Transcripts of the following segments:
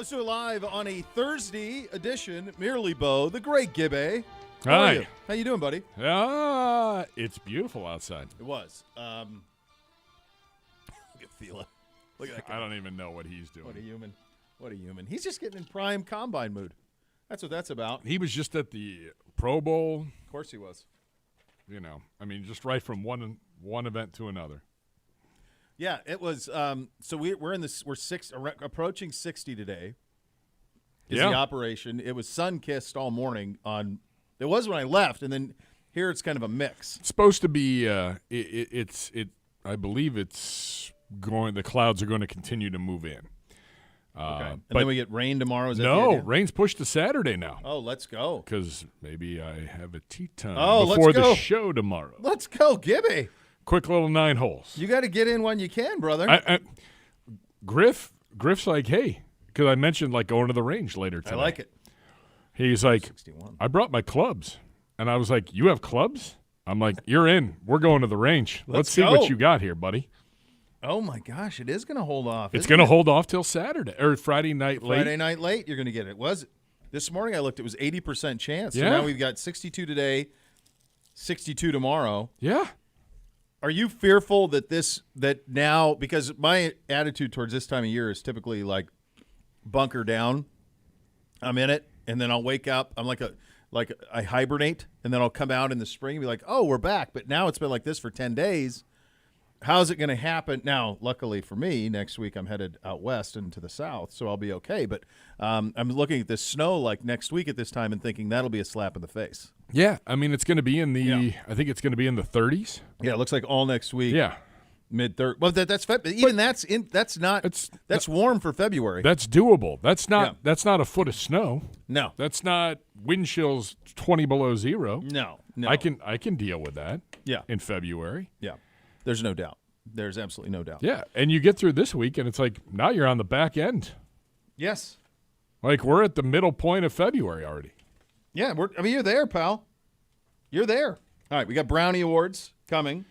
let's do it live on a Thursday edition. Merely Bo, the great Gibbe. Hi. How you doing, buddy? It's beautiful outside. It was. Look at Fila. Look at that guy. I don't even know what he's doing. What a human. What a human. He's just getting in prime combine mood. That's what that's about. He was just at the Pro Bowl. Of course he was. You know, I mean, just right from one event to another. Yeah, it was. So we're in this. We're approaching 60 today. Is the operation? It was sun-kissed all morning. It was when I left, and then here it's kind of a mix. It's supposed to be. I believe it's going. The clouds are going to continue to move in. Okay. And then we get rain tomorrow. Is that no, the idea? Rain's pushed to Saturday now. Oh, let's go. Because maybe I have a tea time before the go. show tomorrow. Let's go, Gibby. Quick little 9 holes. You got to get in when you can, brother. Griff's like, hey, because I mentioned like going to the range later today. I like it. He's like, 61. I brought my clubs. And I was like, you have clubs? I'm like, you're in. We're going to the range. Let's see go. what you got here, buddy. Oh, my gosh. It is going to hold off. It's going to hold off till Saturday or Friday night late. Friday night late, you're going to get it. This morning I looked, it was 80% chance. Yeah. So now we've got 62 today, 62 tomorrow. Yeah. Are you fearful that now, because my attitude towards this time of year is typically like bunker down. I'm in it, and then I'll wake up. I'm like I hibernate, and then I'll come out in the spring and be like, oh, we're back. But now it's been like this for 10 days. How's it going to happen? Now, luckily for me, next week I'm headed out west and to the south, so I'll be okay. But I'm looking at this snow like next week at this time and thinking that'll be a slap in the face. Yeah. I mean, it's going to be in the I think it's going to be in the 30s. Yeah, it looks like all next week. Yeah. Mid-30s. Well, that's warm for February. That's doable. That's not a foot of snow. No. That's not wind chills 20 below zero. No. I can deal with that. Yeah. In February. Yeah. There's no doubt. There's absolutely no doubt. Yeah, and you get through this week, and it's like now you're on the back end. Yes. Like we're at the middle point of February already. Yeah, you're there, pal. You're there. All right, we got Brownie Awards coming.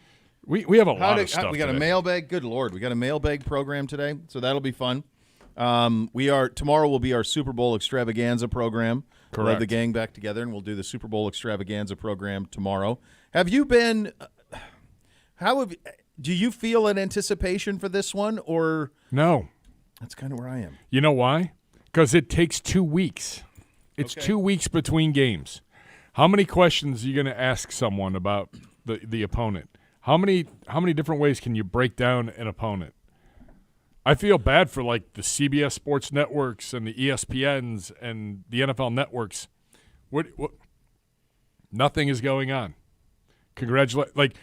We have a lot of stuff. We got today. a mailbag. Good Lord, we got a mailbag program today, so that'll be fun. Tomorrow will be our Super Bowl extravaganza program. Correct. We'll have the gang back together, and we'll do the Super Bowl extravaganza program tomorrow. Have you been? Do you feel an anticipation for this one, or no? That's kind of where I am. You know why? Because it takes 2 weeks. It's 2 weeks between games. How many questions are you going to ask someone about the opponent? How many different ways can you break down an opponent? I feel bad for like the CBS Sports Networks and the ESPNs and the NFL networks. What? Nothing is going on. Congratulate like.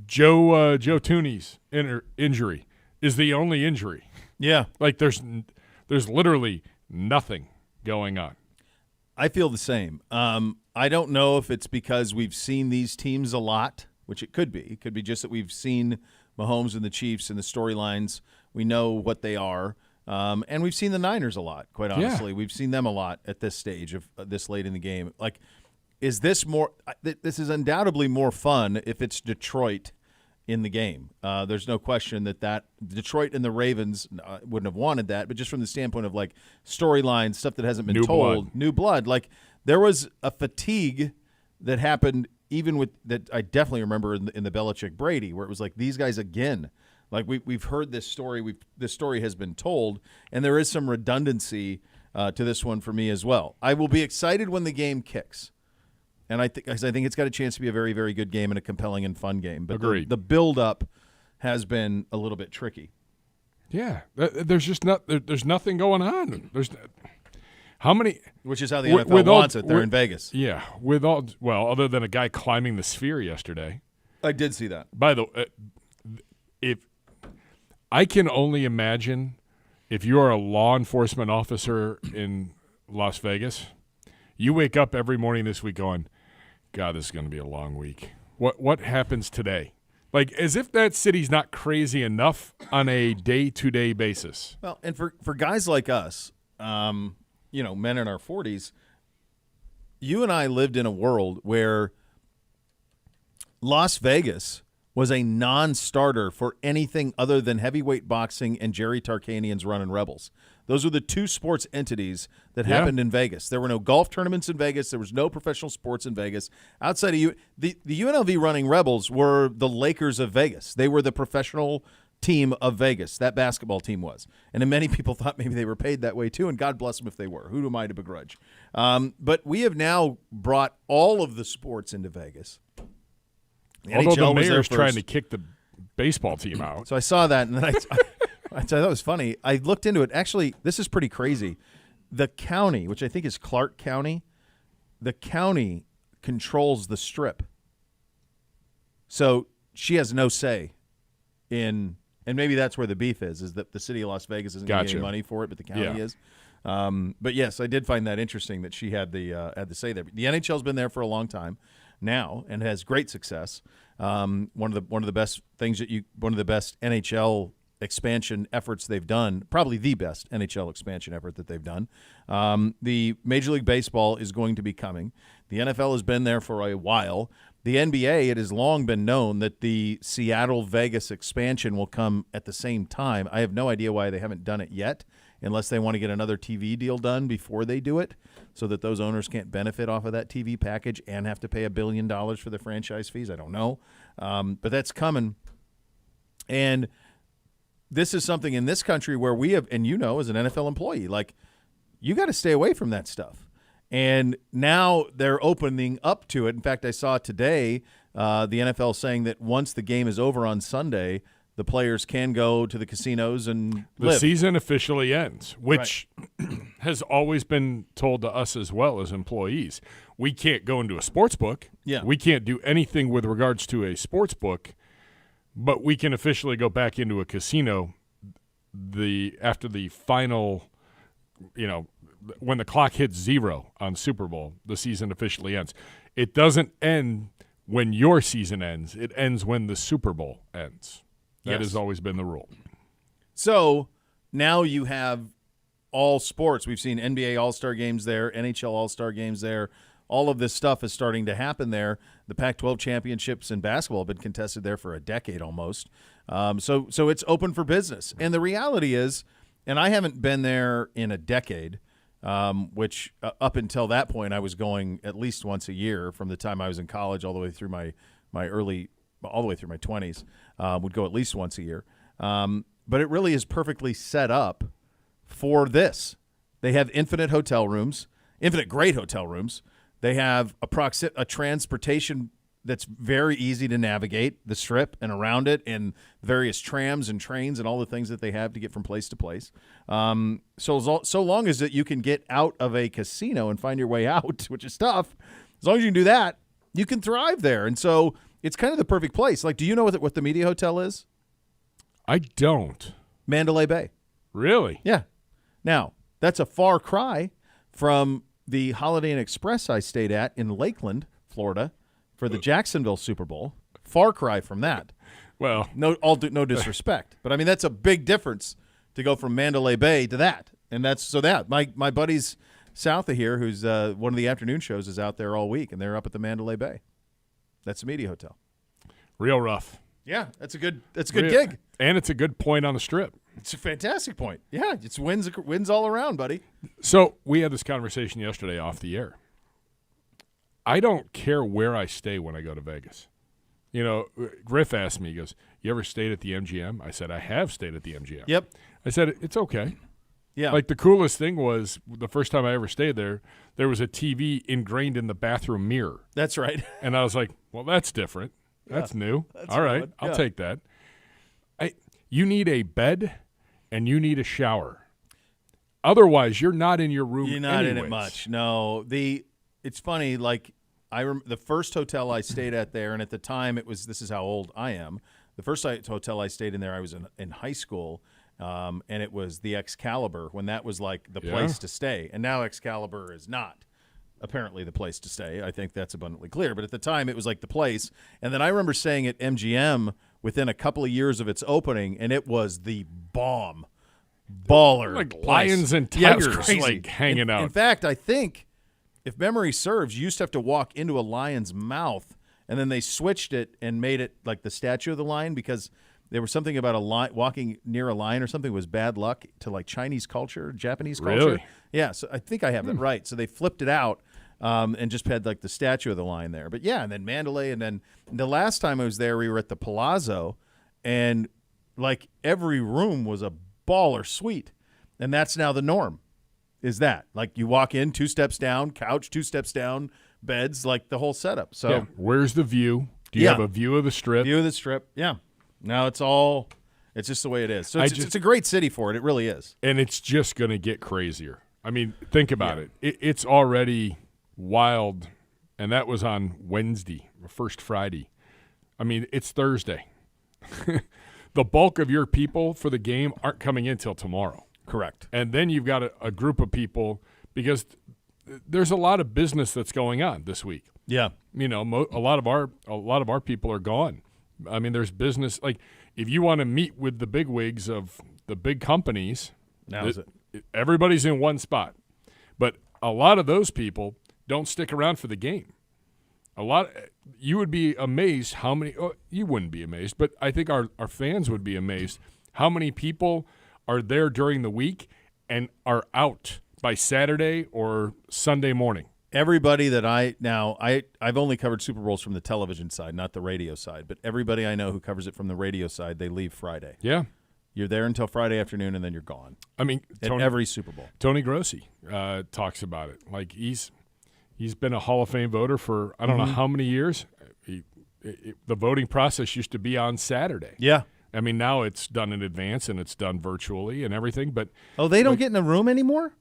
Joe Tooney's injury is the only injury. Yeah. Like there's literally nothing going on. I feel the same. I don't know if it's because we've seen these teams a lot, which it could be. It could be just that we've seen Mahomes and the Chiefs and the storylines. We know what they are. And we've seen the Niners a lot, quite honestly. Yeah. We've seen them a lot at this stage of this late in the game. Like, is this more – this is undoubtedly more fun if it's Detroit in the game. There's no question that Detroit and the Ravens wouldn't have wanted that, but just from the standpoint of, like, storylines, stuff that hasn't been told. New blood. Like, there was a fatigue that happened even with – that I definitely remember in the Belichick-Brady where it was like these guys again. Like, we've heard this story. This story has been told, and there is some redundancy to this one for me as well. I will be excited when the game kicks. And I think it's got a chance to be a very, very good game and a compelling and fun game. But agreed. The build-up has been a little bit tricky. Yeah, there's just there's nothing going on. There's how many? Which is how the NFL wants it. They're in Vegas. Yeah, other than a guy climbing the sphere yesterday. I did see that. By the way, if I can only imagine if you are a law enforcement officer in Las Vegas, you wake up every morning this week going, God, this is going to be a long week. What happens today? Like, as if that city's not crazy enough on a day-to-day basis. Well, and for guys like us, men in our 40s, you and I lived in a world where Las Vegas was a non-starter for anything other than heavyweight boxing and Jerry Tarkanian's Runnin' Rebels. Those were the two sports entities that happened in Vegas. There were no golf tournaments in Vegas. There was no professional sports in Vegas. Outside of the UNLV Running Rebels were the Lakers of Vegas. They were the professional team of Vegas. That basketball team was. And then many people thought maybe they were paid that way too, and God bless them if they were. Who am I to begrudge? But we have now brought all of the sports into Vegas. Although the mayor's trying to kick the baseball team out. So I saw that, and then I thought that was funny. I looked into it. Actually, this is pretty crazy. The county, which I think is Clark County, the county controls the Strip. So she has no say in, and maybe that's where the beef is that the city of Las Vegas isn't getting any money for it, but the county is. But yes, I did find that interesting that she had the say there. The NHL's been there for a long time now and has great success. One of the best NHL expansion efforts they've done, probably the best NHL expansion effort that they've done. The Major League Baseball is going to be coming. The NFL has been there for a while. The NBA, it has long been known that the Seattle-Vegas expansion will come at the same time. I have no idea why they haven't done it yet, unless they want to get another TV deal done before they do it so that those owners can't benefit off of that TV package and have to pay $1 billion for the franchise fees. I don't know. But that's coming. And this is something in this country where we have, and as an NFL employee, like, you got to stay away from that stuff. And now they're opening up to it. In fact, I saw today the NFL saying that once the game is over on Sunday, the players can go to the casinos and live. The season officially ends, which has always been told to us as well as employees. We can't go into a sports book. Yeah. We can't do anything with regards to a sports book, but we can officially go back into a casino after the final, when the clock hits 0 on Super Bowl, the season officially ends. It doesn't end when your season ends. It ends when the Super Bowl ends. That has always been the rule. So now you have all sports. We've seen NBA All-Star games there, NHL All-Star games there. All of this stuff is starting to happen there. The Pac-12 championships in basketball have been contested there for a decade almost. So it's open for business. And the reality is, and I haven't been there in a decade, which up until that point I was going at least once a year from the time I was in college all the way through my 20s, would go at least once a year. But it really is perfectly set up for this. They have infinite great hotel rooms. They have a transportation that's very easy to navigate, the Strip and around it, and various trams and trains and all the things that they have to get from place to place. So long as that you can get out of a casino and find your way out, which is tough, as long as you can do that, you can thrive there. And so it's kind of the perfect place. Like, do you know what the Media Hotel is? I don't. Mandalay Bay. Really? Yeah. Now, that's a far cry from the Holiday Inn Express I stayed at in Lakeland, Florida, for the Jacksonville Super Bowl. Far cry from that. Well, no disrespect, but I mean that's a big difference to go from Mandalay Bay to that. And my buddies south of here, who's one of the afternoon shows, is out there all week, and they're up at the Mandalay Bay. That's the Media Hotel. Real rough. Yeah, that's a good gig. And it's a good point on the Strip. It's a fantastic point. Yeah, it's wins all around, buddy. So we had this conversation yesterday off the air. I don't care where I stay when I go to Vegas. Griff asked me, he goes, "You ever stayed at the MGM?" I said, "I have stayed at the MGM." Yep. I said, "It's okay." Yeah. Like, the coolest thing was the first time I ever stayed there was a TV ingrained in the bathroom mirror. That's right. And I was like, well, that's different. That's new. All right, I'll take that. You need a bed and you need a shower. Otherwise, you're not in your room. You're not in it much. No. It's funny. Like, the first hotel I stayed at there, and at the time this is how old I am. The first hotel I stayed in there, I was in high school, and it was the Excalibur when that was like the place to stay. And now Excalibur is not apparently the place to stay. I think that's abundantly clear. But at the time, it was like the place. And then I remember staying at MGM within a couple of years of its opening, and it was the bomb. Baller. Like place. Lions and tigers like hanging out. In fact, I think, if memory serves, you used to have to walk into a lion's mouth and then they switched it and made it like the Statue of the Lion because there was something about a lion walking near a lion or something was bad luck to like Chinese culture, Japanese culture. Really? Yeah, so I think I have that right. So they flipped it out and just had like the Statue of the Lion there. But yeah, and then Mandalay, and then the last time I was there, we were at the Palazzo, and like every room was a baller suite, and that's now the norm. Is that like you walk in 2 steps down, couch 2 steps down, beds, like the whole setup. So Yeah. Where's the view? Do you have a view of the Strip? View of the Strip, yeah. Now it's just the way it is. So it's a great city for it. It really is. And it's just going to get crazier. I mean, think about it. It's already wild, and that was on Wednesday, first Friday. I mean, it's Thursday. The bulk of your people for the game aren't coming in till tomorrow. Correct. And then you've got a group of people because there's a lot of business that's going on this week. Yeah. You know, a lot of our people are gone. I mean, there's business. Like, if you want to meet with the bigwigs of the big companies, everybody's in one spot. But a lot of those people don't stick around for the game. You would be amazed how many. Oh, you wouldn't be amazed, but I think our fans would be amazed how many people are there during the week and are out by Saturday or Sunday morning. Everybody that I've only covered Super Bowls from the television side, not the radio side, but everybody I know who covers it from the radio side, they leave Friday. Yeah. You're there until Friday afternoon, and then you're gone. I mean, every Super Bowl. Tony Grossi talks about it. Like, he's been a Hall of Fame voter for I don't know how many years. The voting process used to be on Saturday. Yeah. I mean, now it's done in advance and it's done virtually and everything. But they don't get in a room anymore?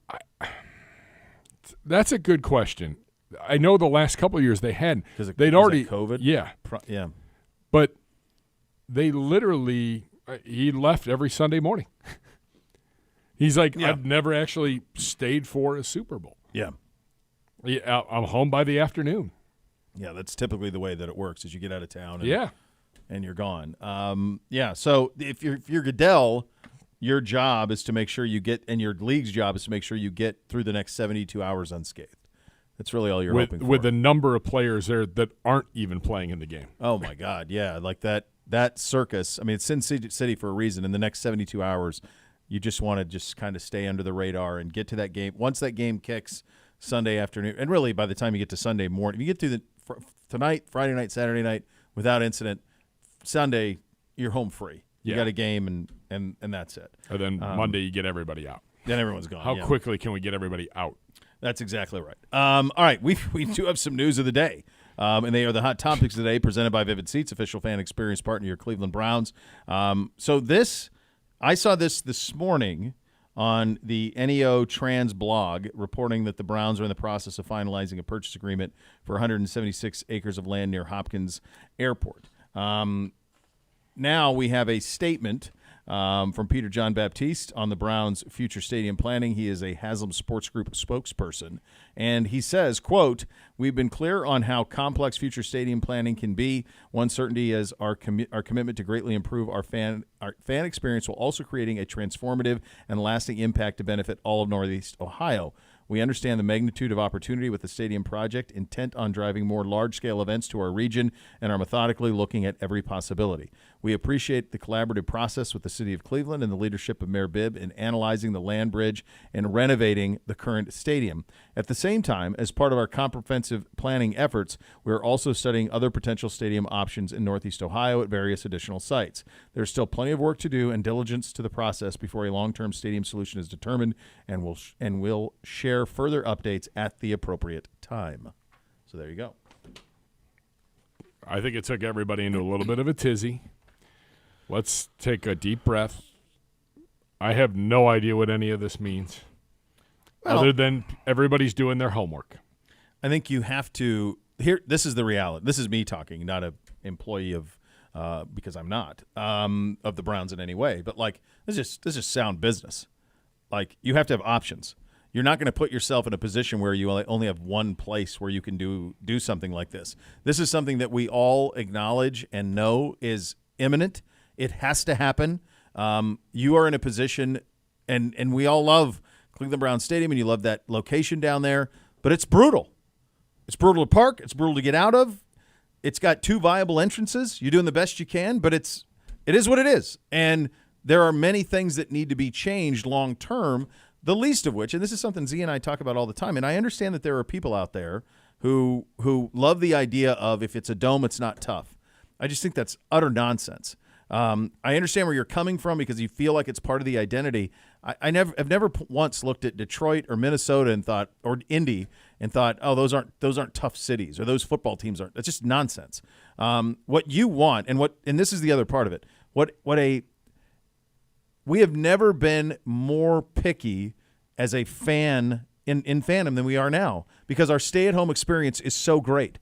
That's a good question. I know the last couple of years they had. They'd already COVID. Yeah, yeah. But they literally he left every Sunday morning. He's like, I've never actually stayed for a Super Bowl. Yeah. I'm home by the afternoon. Yeah, that's typically the way that it works. Is you get out of town. And you're gone. So if you're Goodell, your job is to make sure you get, and your league's job is to make sure you get through the next 72 hours unscathed. That's really all you're hoping for. With the number of players there that aren't even playing in the game. Oh, my God, yeah. Like that circus. I mean, it's Sin City for a reason. In the next 72 hours, you just want to just kind of stay under the radar and get to that game. Once that game kicks Sunday afternoon, and really by the time you get to Sunday morning, if you get through tonight, Friday night, Saturday night, without incident, Sunday, you're home free. You got a game, and that's it. And then Monday, you get everybody out. Then everyone's gone. How quickly can we get everybody out? That's exactly right. All right, we do have some news of the day, and they are the hot topics of the day, presented by Vivid Seats, official fan experience partner, your Cleveland Browns. I saw this morning on the NEO Trans blog, reporting that the Browns are in the process of finalizing a purchase agreement for 176 acres of land near Hopkins Airport. Now we have a statement from Peter John Baptiste on the Browns' future stadium planning. He is a Haslam Sports Group spokesperson, and he says, quote, "We've been clear on how complex future stadium planning can be. One certainty is our commitment to greatly improve our fan experience while also creating a transformative and lasting impact to benefit all of Northeast Ohio. We understand the magnitude of opportunity with the stadium project, intent on driving more large-scale events to our region, and are methodically looking at every possibility. We appreciate the collaborative process with the City of Cleveland and the leadership of Mayor Bibb in analyzing the land bridge and renovating the current stadium. At the same time, as part of our comprehensive planning efforts, we are also studying other potential stadium options in Northeast Ohio at various additional sites. There's still plenty of work to do and diligence to the process before a long-term stadium solution is determined, and we'll share further updates at the appropriate time." So there you go. I think it took everybody into a little bit of a tizzy. Let's take a deep breath. I have no idea what any of this means, other than everybody's doing their homework. I think you have to this is the reality. This is me talking, not an employee of because I'm not of the Browns in any way. But like this is sound business. Like you have to have options. You're not going to put yourself in a position where you only have one place where you can do something like this. This is something that we all acknowledge and know is imminent. It has to happen. You are in a position, and we all love Cleveland Browns Stadium, and you love that location down there, but it's brutal. It's brutal to park. It's brutal to get out of. It's got 2 viable entrances. You're doing the best you can, but it is what it is. And there are many things that need to be changed long term, the least of which, and this is something Z and I talk about all the time, and I understand that there are people out there who love the idea of if it's a dome, it's not tough. I just think that's utter nonsense. I understand where you're coming from because you feel like it's part of the identity. I've never once looked at Detroit or Minnesota and thought, or Indy and thought, oh, those aren't tough cities, or those football teams aren't. That's just nonsense. What you want, and this is the other part of it. We have never been more picky as a fan in fandom than we are now because our stay-at-home experience is so great.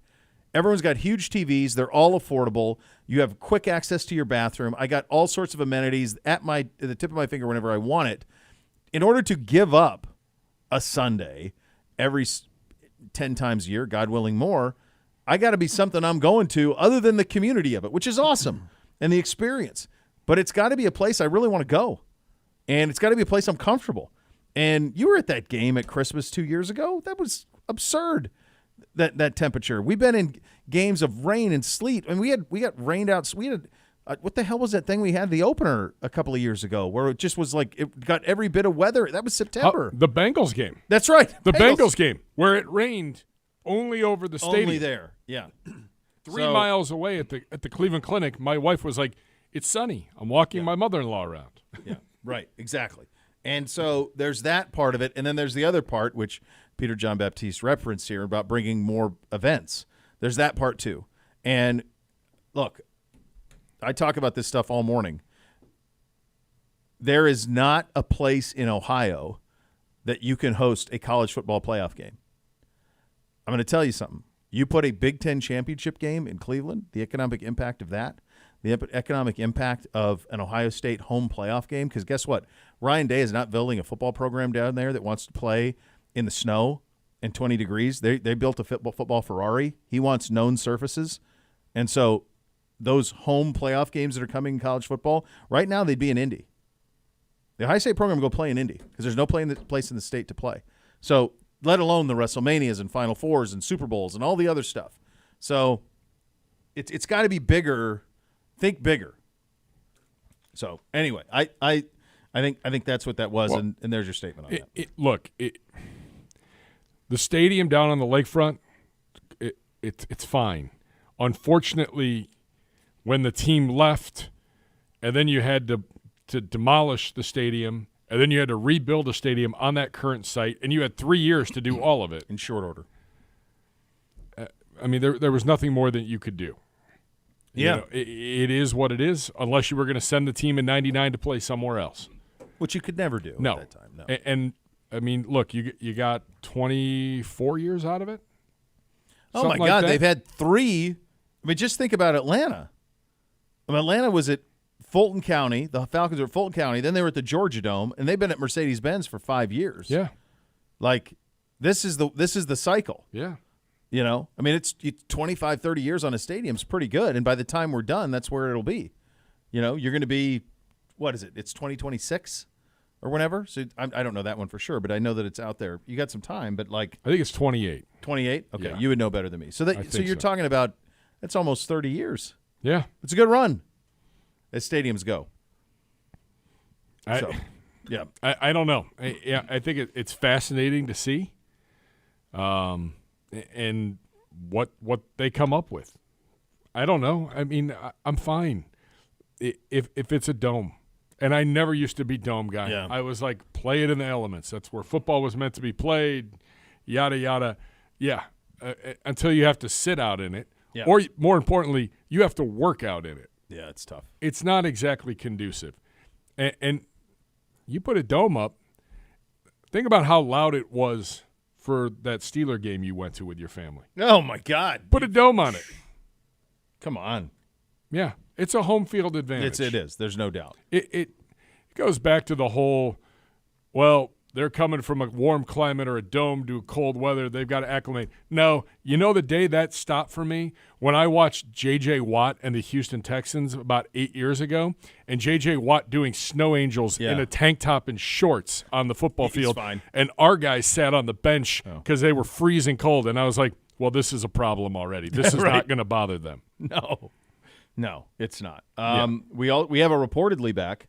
Everyone's got huge TVs. They're all affordable. You have quick access to your bathroom. I got all sorts of amenities at the tip of my finger whenever I want it. In order to give up a Sunday every 10 times a year, God willing more, I got to be something I'm going to other than the community of it, which is awesome, and the experience. But it's got to be a place I really want to go, and it's got to be a place I'm comfortable. And you were at that game at Christmas 2 years ago. That was absurd. That temperature. We've been in games of rain and sleet, and we got rained out. We had what the hell was that thing we had the opener a couple of years ago where it just was like it got every bit of weather. That was September. The Bengals game. That's right. The Bengals game where it rained only over the stadium. Only there. Yeah. 3 miles away at the Cleveland Clinic. My wife was like, "It's sunny. I'm walking my mother-in-law around." Yeah. Right. Exactly. And so there's that part of it, and then there's the other part which Peter John Baptiste referenced here about bringing more events. There's that part too. And look, I talk about this stuff all morning. There is not a place in Ohio that you can host a college football playoff game. I'm going to tell you something. You put a Big Ten championship game in Cleveland, the economic impact of that, the economic impact of an Ohio State home playoff game, because guess what? Ryan Day is not building a football program down there that wants to play in the snow and 20 degrees. They built a football Ferrari. He wants known surfaces. And so those home playoff games that are coming in college football, right now they'd be in Indy. The Ohio State program will go play in Indy because there's no place in the state to play. So let alone the WrestleManias and Final Fours and Super Bowls and all the other stuff. So it's got to be bigger. Think bigger. So anyway, I think that's what that was, and there's your statement on that. The stadium down on the lakefront, it's fine. Unfortunately, when the team left, and then you had to demolish the stadium, and then you had to rebuild a stadium on that current site, and you had 3 years to do all of it in short order. I mean, there was nothing more that you could do. Yeah, you know, it is what it is. Unless you were going to send the team in '99 to play somewhere else, which you could never do at that time. No, and I mean, look, you got 24 years out of it. Oh my God, they've had 3. I mean, just think about Atlanta. I mean, Atlanta was at Fulton County. The Falcons were at Fulton County. Then they were at the Georgia Dome, and they've been at Mercedes-Benz for 5 years. Yeah, like this is the cycle. Yeah. You know, I mean, it's 25, 30 years on a stadium's pretty good, and by the time we're done, that's where it'll be. You know, you're going to be, what is it? It's 2026 or whenever. So I don't know that one for sure, but I know that it's out there. You got some time, but like I think it's 28. 28? Okay, yeah. You would know better than me. So you're talking about that's almost 30 years. Yeah, it's a good run as stadiums go. I don't know. I think it's fascinating to see. And what they come up with. I don't know. I mean, I'm fine if it's a dome. And I never used to be dome guy. Yeah. I was like, play it in the elements. That's where football was meant to be played, yada, yada. Yeah, until you have to sit out in it. Yeah. Or more importantly, you have to work out in it. Yeah, it's tough. It's not exactly conducive. And you put a dome up, think about how loud it was for that Steeler game you went to with your family. Oh, my God. Put a dome on it. Come on. Yeah, it's a home field advantage. It is. There's no doubt. It goes back to the whole, well, they're coming from a warm climate or a dome to cold weather. They've got to acclimate. No, you know the day that stopped for me? When I watched J.J. Watt and the Houston Texans about 8 years ago, and J.J. Watt doing snow angels in a tank top and shorts on the football field, fine. And our guys sat on the bench because they were freezing cold. And I was like, well, this is a problem already. This is Right. not going to bother them. No, it's not. Yeah. We have a reportedly back,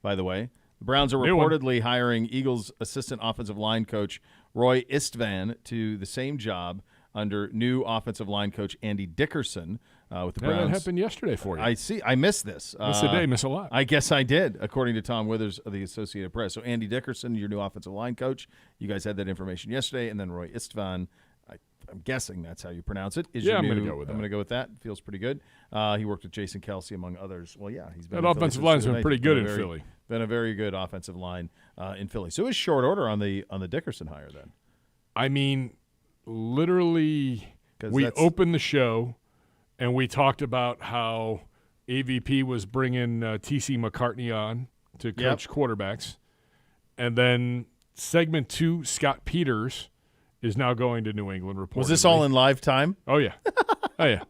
by the way. The Browns are New one. reportedly hiring Eagles assistant offensive line coach Roy Istvan to the same job under new offensive line coach Andy Dickerson with the Yeah, Browns. that happened yesterday for you. I see. I missed this. Miss a day, miss a lot. I guess I did, according to Tom Withers of the Associated Press. So Andy Dickerson, your new offensive line coach. You guys had that information yesterday. And then Roy Istvan, I'm guessing that's how you pronounce it. Yeah, I'm gonna go with that. I'm going to go with that. Feels pretty good. He worked with Jason Kelsey, among others. Well, yeah, he's been That in Philly offensive since line's the been pretty 90s. good in Philly. Been a very good offensive line in Philly. So it was short order on the Dickerson hire then. I mean, literally, 'Cause we that's- opened the show and we talked about how AVP was bringing T.C. McCartney on to coach quarterbacks. And then segment 2, Scott Peters is now going to New England, reportedly. Was this all in live time? Oh, yeah. Oh, yeah.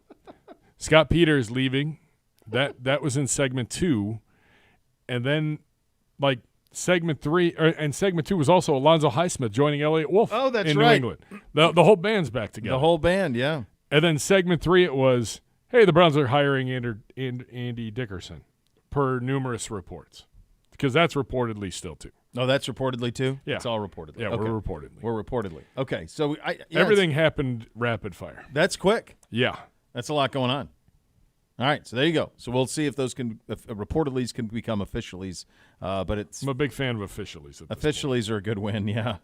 Scott Peters leaving. That was in segment 2. And then, like, segment 3, and segment 2 was also Alonzo Highsmith joining Elliott Wolf Oh, that's in right. New England. The whole band's back together. The whole band, yeah. And then segment 3, it was, hey, the Browns are hiring Andy Dickerson, per numerous reports. Because that's reportedly still too. No, that's reportedly too? Yeah. It's all reportedly. Yeah, Okay. we're reportedly. We're reportedly. Okay, so Everything happened rapid fire. that's quick. Yeah. That's a lot going on. All right, so there you go. So we'll see if those if reportedlys can become officiallys. But it's I'm a big fan of officiallys. officiallys are a good win, yeah.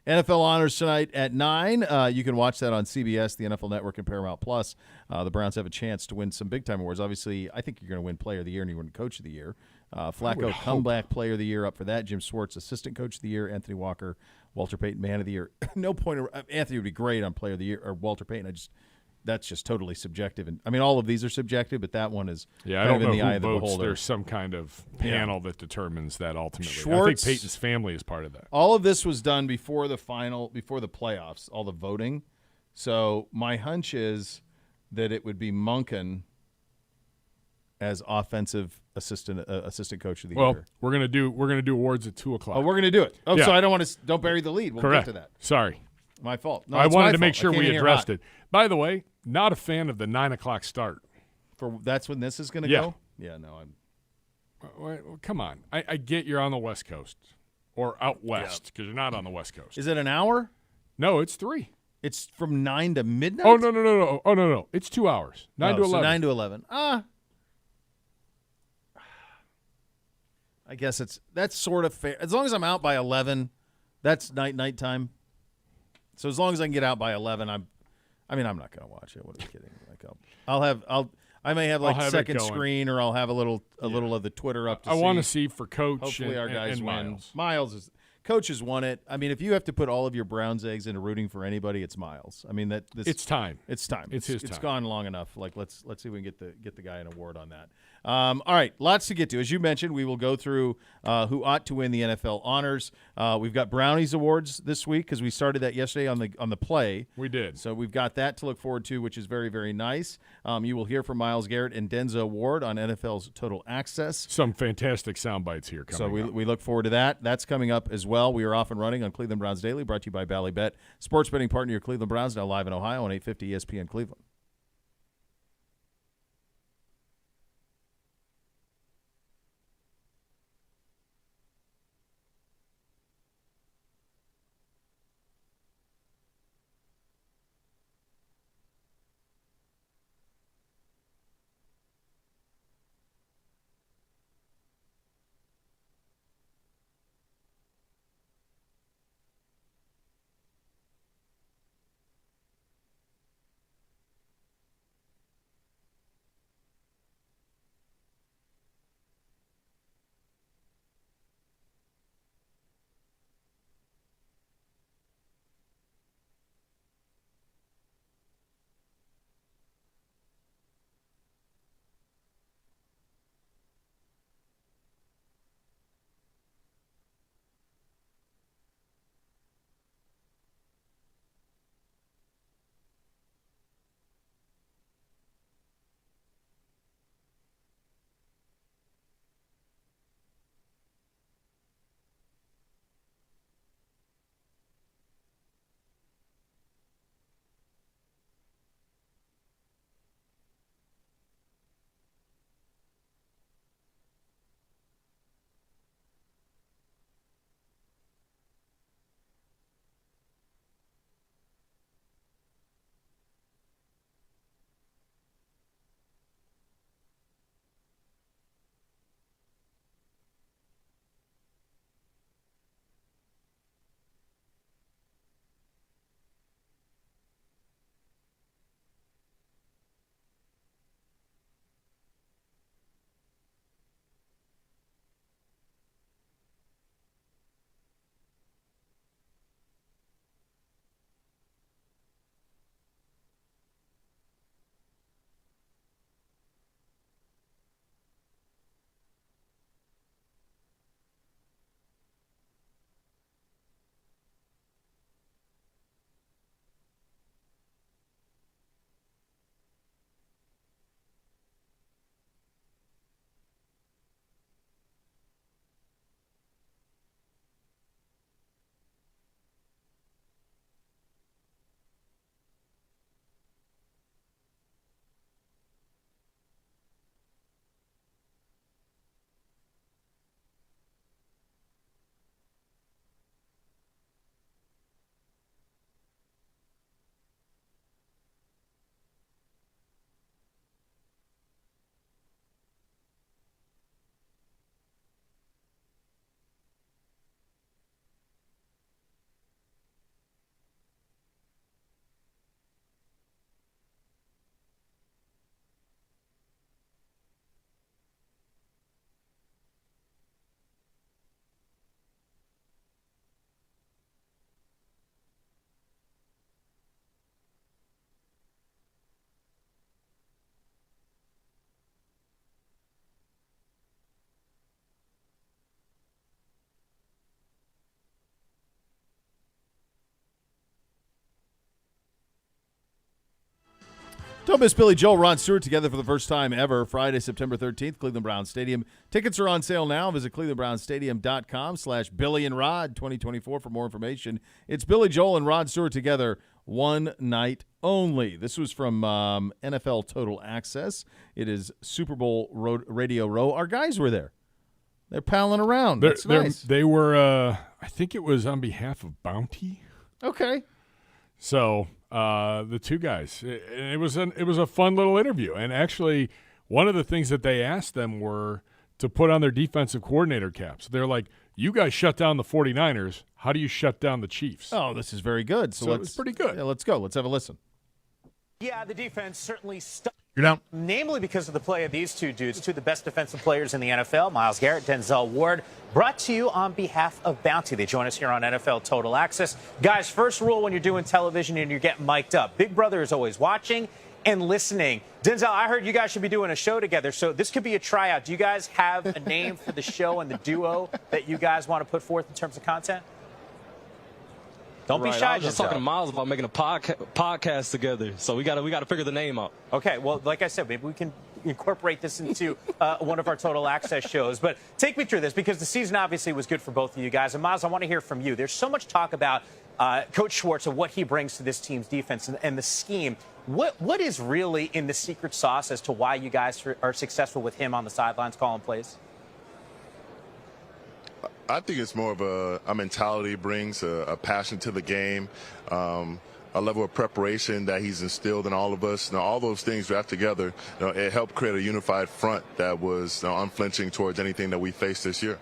NFL honors tonight at 9. You can watch that on CBS, the NFL Network, and Paramount Plus. The Browns have a chance to win some big-time awards. Obviously, I think you're going to win Player of the Year and you win Coach of the Year. Flacco, Comeback Player of the Year, up for that. Jim Schwartz, Assistant Coach of the Year. Anthony Walker, Walter Payton, Man of the Year. No point. Anthony would be great on Player of the Year, or Walter Payton. That's just totally subjective. And I mean, all of these are subjective, but that one is Yeah, I don't know in the eye who of the votes. beholder. There's some kind of panel that determines that ultimately. I Schwartz- think Peyton's family is part of that. All of this was done before the playoffs, all the voting. So my hunch is that it would be Monken as offensive assistant coach of the Well, year. we're gonna do awards at 2:00. Oh, we're going to do it. Oh, Yeah. so I don't bury the lead. We'll Correct. get to that. Sorry, My fault. No, I it's my wanted to fault. make sure I came we in here addressed hot. it. By the way, not a fan of the 9:00 start. That's when this is going to Yeah. go? Yeah, no, I'm. Well, come on, I get you're on the West Coast or out west because you're not on the West Coast. Is it an hour? No, it's 3. It's from 9 to midnight? Oh no! Oh no! It's 2 hours. 9 to 11. So 9 to 11. I guess that's sort of fair. As long as I'm out by 11, that's nighttime. So as long as I can get out by 11, I'm not going to watch it. What are you kidding? Like I may have like I'll have it second going. screen, or I'll have a little of the Twitter up to I see. want to see for Coach Hopefully our guys and win. Miles. Coach has won it. I mean, if you have to put all of your Browns eggs into rooting for anybody, it's Miles. I mean It's time. It's time. It's his It's time. gone long enough. Like let's see if we can get the guy an award on that. All right, lots to get to. As you mentioned, we will go through who ought to win the NFL honors. We've got Brownies awards this week because we started that yesterday on the play. We did. So we've got that to look forward to, which is very, very nice. You will hear from Myles Garrett and Denzel Ward on NFL's Total Access. Some fantastic sound bites here coming So up. we look forward to that. That's coming up as well. We are off and running on Cleveland Browns Daily, brought to you by Ballybet. Sports betting partner, your Cleveland Browns, now live in Ohio on 850 ESPN Cleveland. Don't miss Billy Joel, Rod Stewart together for the first time ever. Friday, September 13th, Cleveland Browns Stadium. Tickets are on sale now. Visit clevelandbrownsstadium.com/Billy and Rod 2024 for more information. It's Billy Joel and Rod Stewart together one night only. This was from NFL Total Access. It is Super Bowl Radio Row. Our guys were there. They're palling around. That's nice. They were, I think it was on behalf of Bounty. Okay. So the two guys, it was a fun little interview. And actually, one of the things that they asked them were to put on their defensive coordinator caps. They're like, you guys shut down the 49ers. How do you shut down the Chiefs? Oh, this is very good. So it's pretty good. Yeah, let's go. Let's have a listen. Yeah, the defense certainly stuck. You're down. Namely because of the play of these two dudes, two of the best defensive players in the NFL, Myles Garrett, Denzel Ward, brought to you on behalf of Bounty. They join us here on NFL Total Access. Guys, first rule when you're doing television and you're getting mic'd up, Big Brother is always watching and listening. Denzel, I heard you guys should be doing a show together, so this could be a tryout. Do you guys have a name for the show and the duo that you guys want to put forth in terms of content? Don't be shy. I was just talking to Miles about making a podcast together, so we got to figure the name out. Okay, well, like I said, maybe we can incorporate this into one of our Total Access shows. But take me through this, because the season obviously was good for both of you guys. And Miles, I want to hear from you. There's so much talk about Coach Schwartz and what he brings to this team's defense and the scheme. What is really in the secret sauce as to why you guys are successful with him on the sidelines calling plays? I think it's more of a mentality he brings, a passion to the game, a level of preparation that he's instilled in all of us. All those things wrapped together, it helped create a unified front that was unflinching towards anything that we faced this year.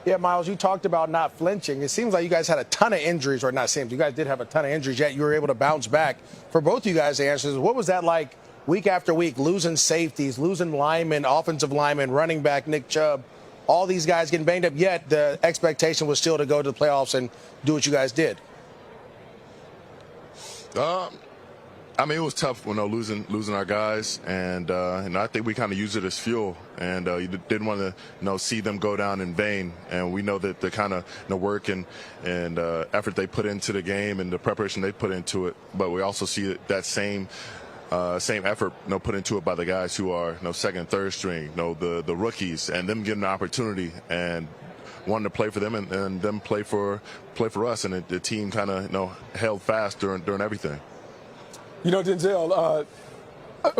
Yeah, Miles, you talked about not flinching. It seems like you guys had a ton of injuries, or not seems. You guys did have a ton of injuries, yet you were able to bounce back. For both of you guys' answers, what was that like week after week, losing safeties, losing linemen, offensive linemen, running back Nick Chubb, all these guys getting banged up, yet the expectation was still to go to the playoffs and do what you guys did? I mean, it was tough, losing our guys, and I think we kind of used it as fuel, and you didn't want to see them go down in vain. And we know that the kind of work and effort they put into the game and the preparation they put into it, but we also see that same effort put into it by the guys who are second, third string, the rookies, and them getting the opportunity and wanting to play for them and them play for us, and the team kind of held fast during everything. Denzel,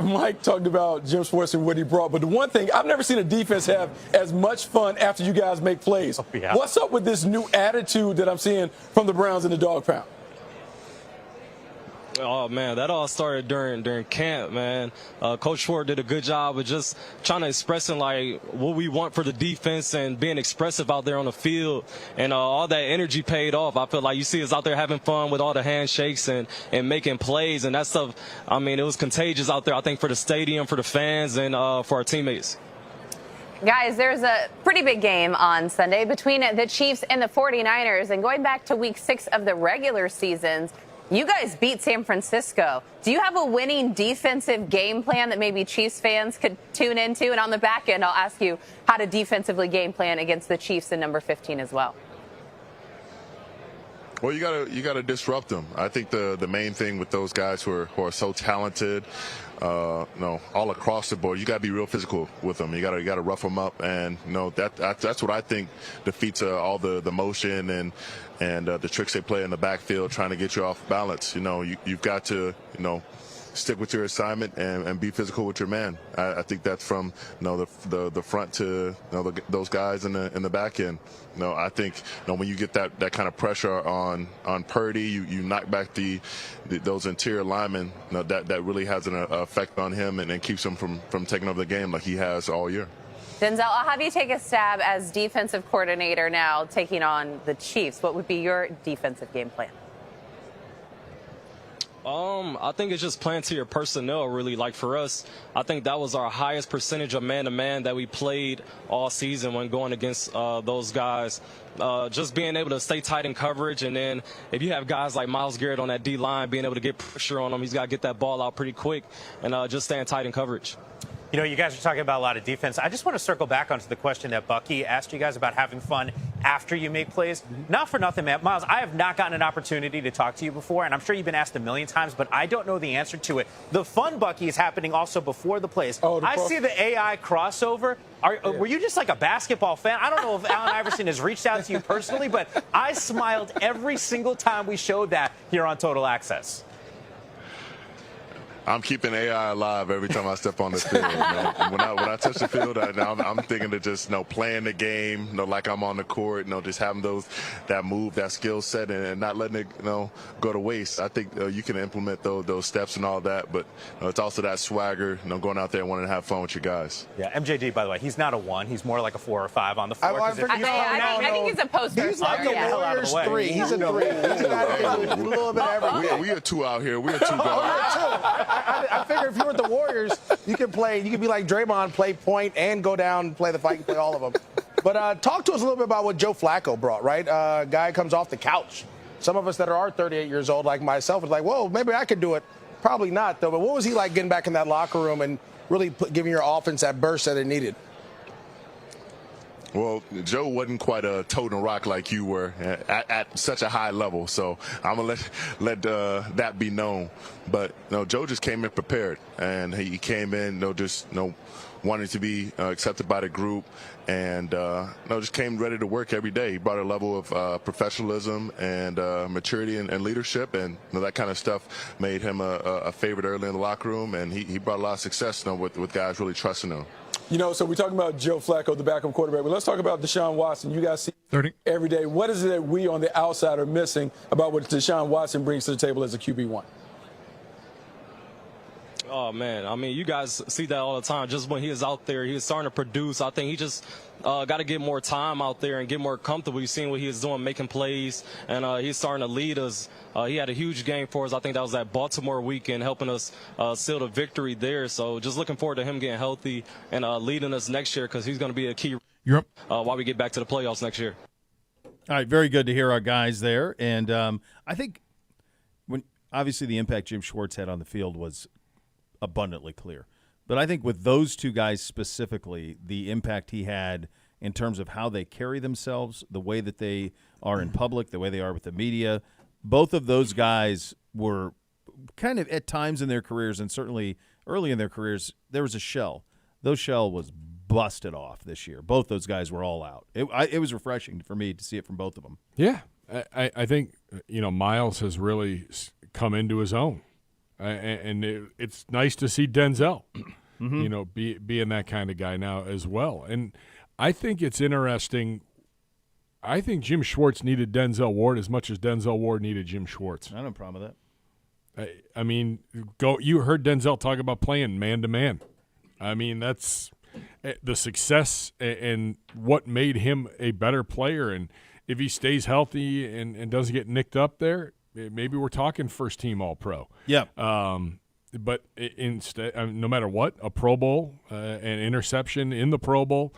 Mike talked about Jim Schwartz and what he brought, but the one thing, I've never seen a defense have as much fun after you guys make plays. Oh, yeah. What's up with this new attitude that I'm seeing from the Browns in the dog pound? Oh, man, that all started during camp, man. Coach Schwartz did a good job of just trying to expressing, what we want for the defense and being expressive out there on the field. And all that energy paid off. I feel like you see us out there having fun with all the handshakes and making plays. And that stuff, I mean, it was contagious out there, I think, for the stadium, for the fans, and for our teammates. Guys, there's a pretty big game on Sunday between the Chiefs and the 49ers. And going back to week 6 of the regular seasons, you guys beat San Francisco. Do you have a winning defensive game plan that maybe Chiefs fans could tune into? And on the back end, I'll ask you how to defensively game plan against the Chiefs in number 15 as well. Well, you gotta disrupt them. I think the main thing with those guys who are so talented, all across the board, you gotta be real physical with them. You gotta rough them up, and that's what I think defeats all the motion and the tricks they play in the backfield, trying to get you off balance. You've got to stick with your assignment and be physical with your man. I think that's from the front to those guys in the back end. I think when you get that kind of pressure on Purdy, you knock back those interior linemen. That really has an effect on him and keeps him from taking over the game like he has all year. Denzel, I'll have you take a stab as defensive coordinator now, taking on the Chiefs. What would be your defensive game plan? I think it's just playing to your personnel, really. Like for us, I think that was our highest percentage of man-to-man that we played all season when going against those guys. Just being able to stay tight in coverage, and then if you have guys like Myles Garrett on that D-line, being able to get pressure on him, he's got to get that ball out pretty quick, and just staying tight in coverage. You guys are talking about a lot of defense. I just want to circle back onto the question that Bucky asked you guys about having fun after you make plays. Not for nothing, man. Miles, I have not gotten an opportunity to talk to you before, and I'm sure you've been asked a million times, but I don't know the answer to it. The fun, Bucky, is happening also before the plays. I see the AI crossover. Were you just like a basketball fan? I don't know if Allen Iverson has reached out to you personally, but I smiled every single time we showed that here on Total Access. I'm keeping AI alive every time I step on the field. When I touch the field, I'm thinking of just playing the game, like I'm on the court, just having that move, that skill set, and not letting it go to waste. I think you can implement those steps and all that, but it's also that swagger, going out there and wanting to have fun with your guys. Yeah, MJD, by the way, he's not a 1. He's more like a 4 or 5 on the floor. I think he's a post He's like a Warriors 3. He's a 3. He's got a little bit of everything. We are 2 out here. We are 2 guys. I figure if you're with the Warriors, you can be like Draymond, play point and go down and play the fight, you play all of them. But talk to us a little bit about what Joe Flacco brought, right? Guy comes off the couch. Some of us that are 38 years old, like myself, is like, whoa, maybe I could do it. Probably not, though. But what was he like getting back in that locker room and really giving your offense that burst that it needed? Well, Joe wasn't quite a totem rock like you were at such a high level, so I'm gonna let that be known. But Joe just came in prepared, and he came in just wanting to be accepted by the group, and just came ready to work every day. He brought a level of professionalism and maturity and leadership, and that kind of stuff made him a favorite early in the locker room, and he brought a lot of success with guys really trusting him. So we're talking about Joe Flacco, the backup quarterback, but let's talk about Deshaun Watson. You guys see 30 every day. What is it that we on the outside are missing about what Deshaun Watson brings to the table as a QB1? Oh, man. I mean, you guys see that all the time. Just when he is out there, he is starting to produce. I think he just got to get more time out there and get more comfortable. You've seen what he is doing, making plays, and he's starting to lead us. He had a huge game for us. I think that was that Baltimore weekend, helping us seal the victory there. So just looking forward to him getting healthy and leading us next year, because he's going to be a key while we get back to the playoffs next year. All right, very good to hear our guys there. And I think obviously the impact Jim Schwartz had on the field was abundantly clear. But I think with those two guys specifically, the impact he had in terms of how they carry themselves, the way that they are in public, the way they are with the media, both of those guys were kind of at times in their careers, and certainly early in their careers, there was a shell. Those shell was busted off this year. Both those guys were all out. It was refreshing for me to see it from both of them. Yeah. I think, Miles has really come into his own. And it's nice to see Denzel, being that kind of guy now as well. And I think it's interesting. I think Jim Schwartz needed Denzel Ward as much as Denzel Ward needed Jim Schwartz. I have no problem with that. I mean, you heard Denzel talk about playing man-to-man. I mean, that's the success and what made him a better player. And if he stays healthy and doesn't get nicked up there, maybe we're talking first-team All-Pro. Yeah. But instead, no matter what, a Pro Bowl, an interception in the Pro Bowl,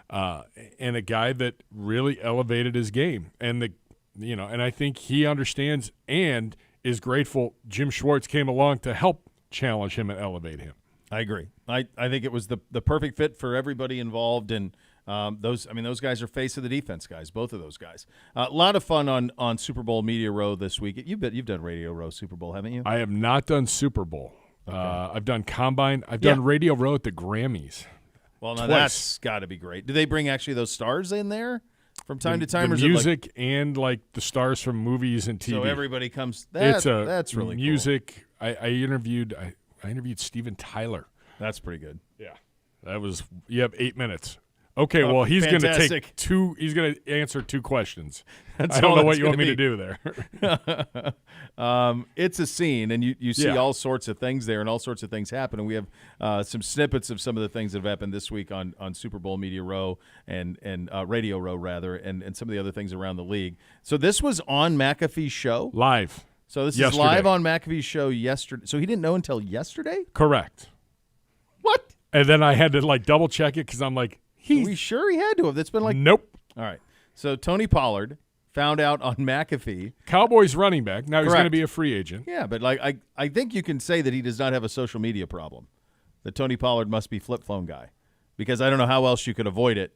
and a guy that really elevated his game. And and I think he understands and is grateful Jim Schwartz came along to help challenge him and elevate him. I agree. I think it was the perfect fit for everybody involved, and those guys are face of the defense guys, both of those guys. A lot of fun on Super Bowl Media Row this week. You've done Radio Row Super Bowl, haven't you? I have not done Super Bowl. Okay. I've done Combine. I've done Radio Row at the Grammys. Well, now that's got to be great. Do they bring actually those stars in there from time to time? The music and like the stars from movies and TV. So everybody comes. That's really music. Cool. I interviewed Steven Tyler. That's pretty good. Yeah, that was. You have 8 minutes. Okay, well, he's going to take two. He's going to answer 2 questions. I don't know what you want me to do there. It's a scene, and you see all sorts of things there, and all sorts of things happen. And we have some snippets of some of the things that have happened this week on Super Bowl Media Row and Radio Row, rather, and some of the other things around the league. So this was on McAfee's show? Live. So this is live on McAfee's show yesterday. So he didn't know until yesterday? Correct. What? And then I had to, double-check it because I'm like, are we sure he had to have? That's been Nope. All right. So Tony Pollard found out on McAfee. Cowboys running back. Now he's going to be a free agent. Yeah, but I think you can say that he does not have a social media problem. That Tony Pollard must be flip phone guy, because I don't know how else you could avoid it.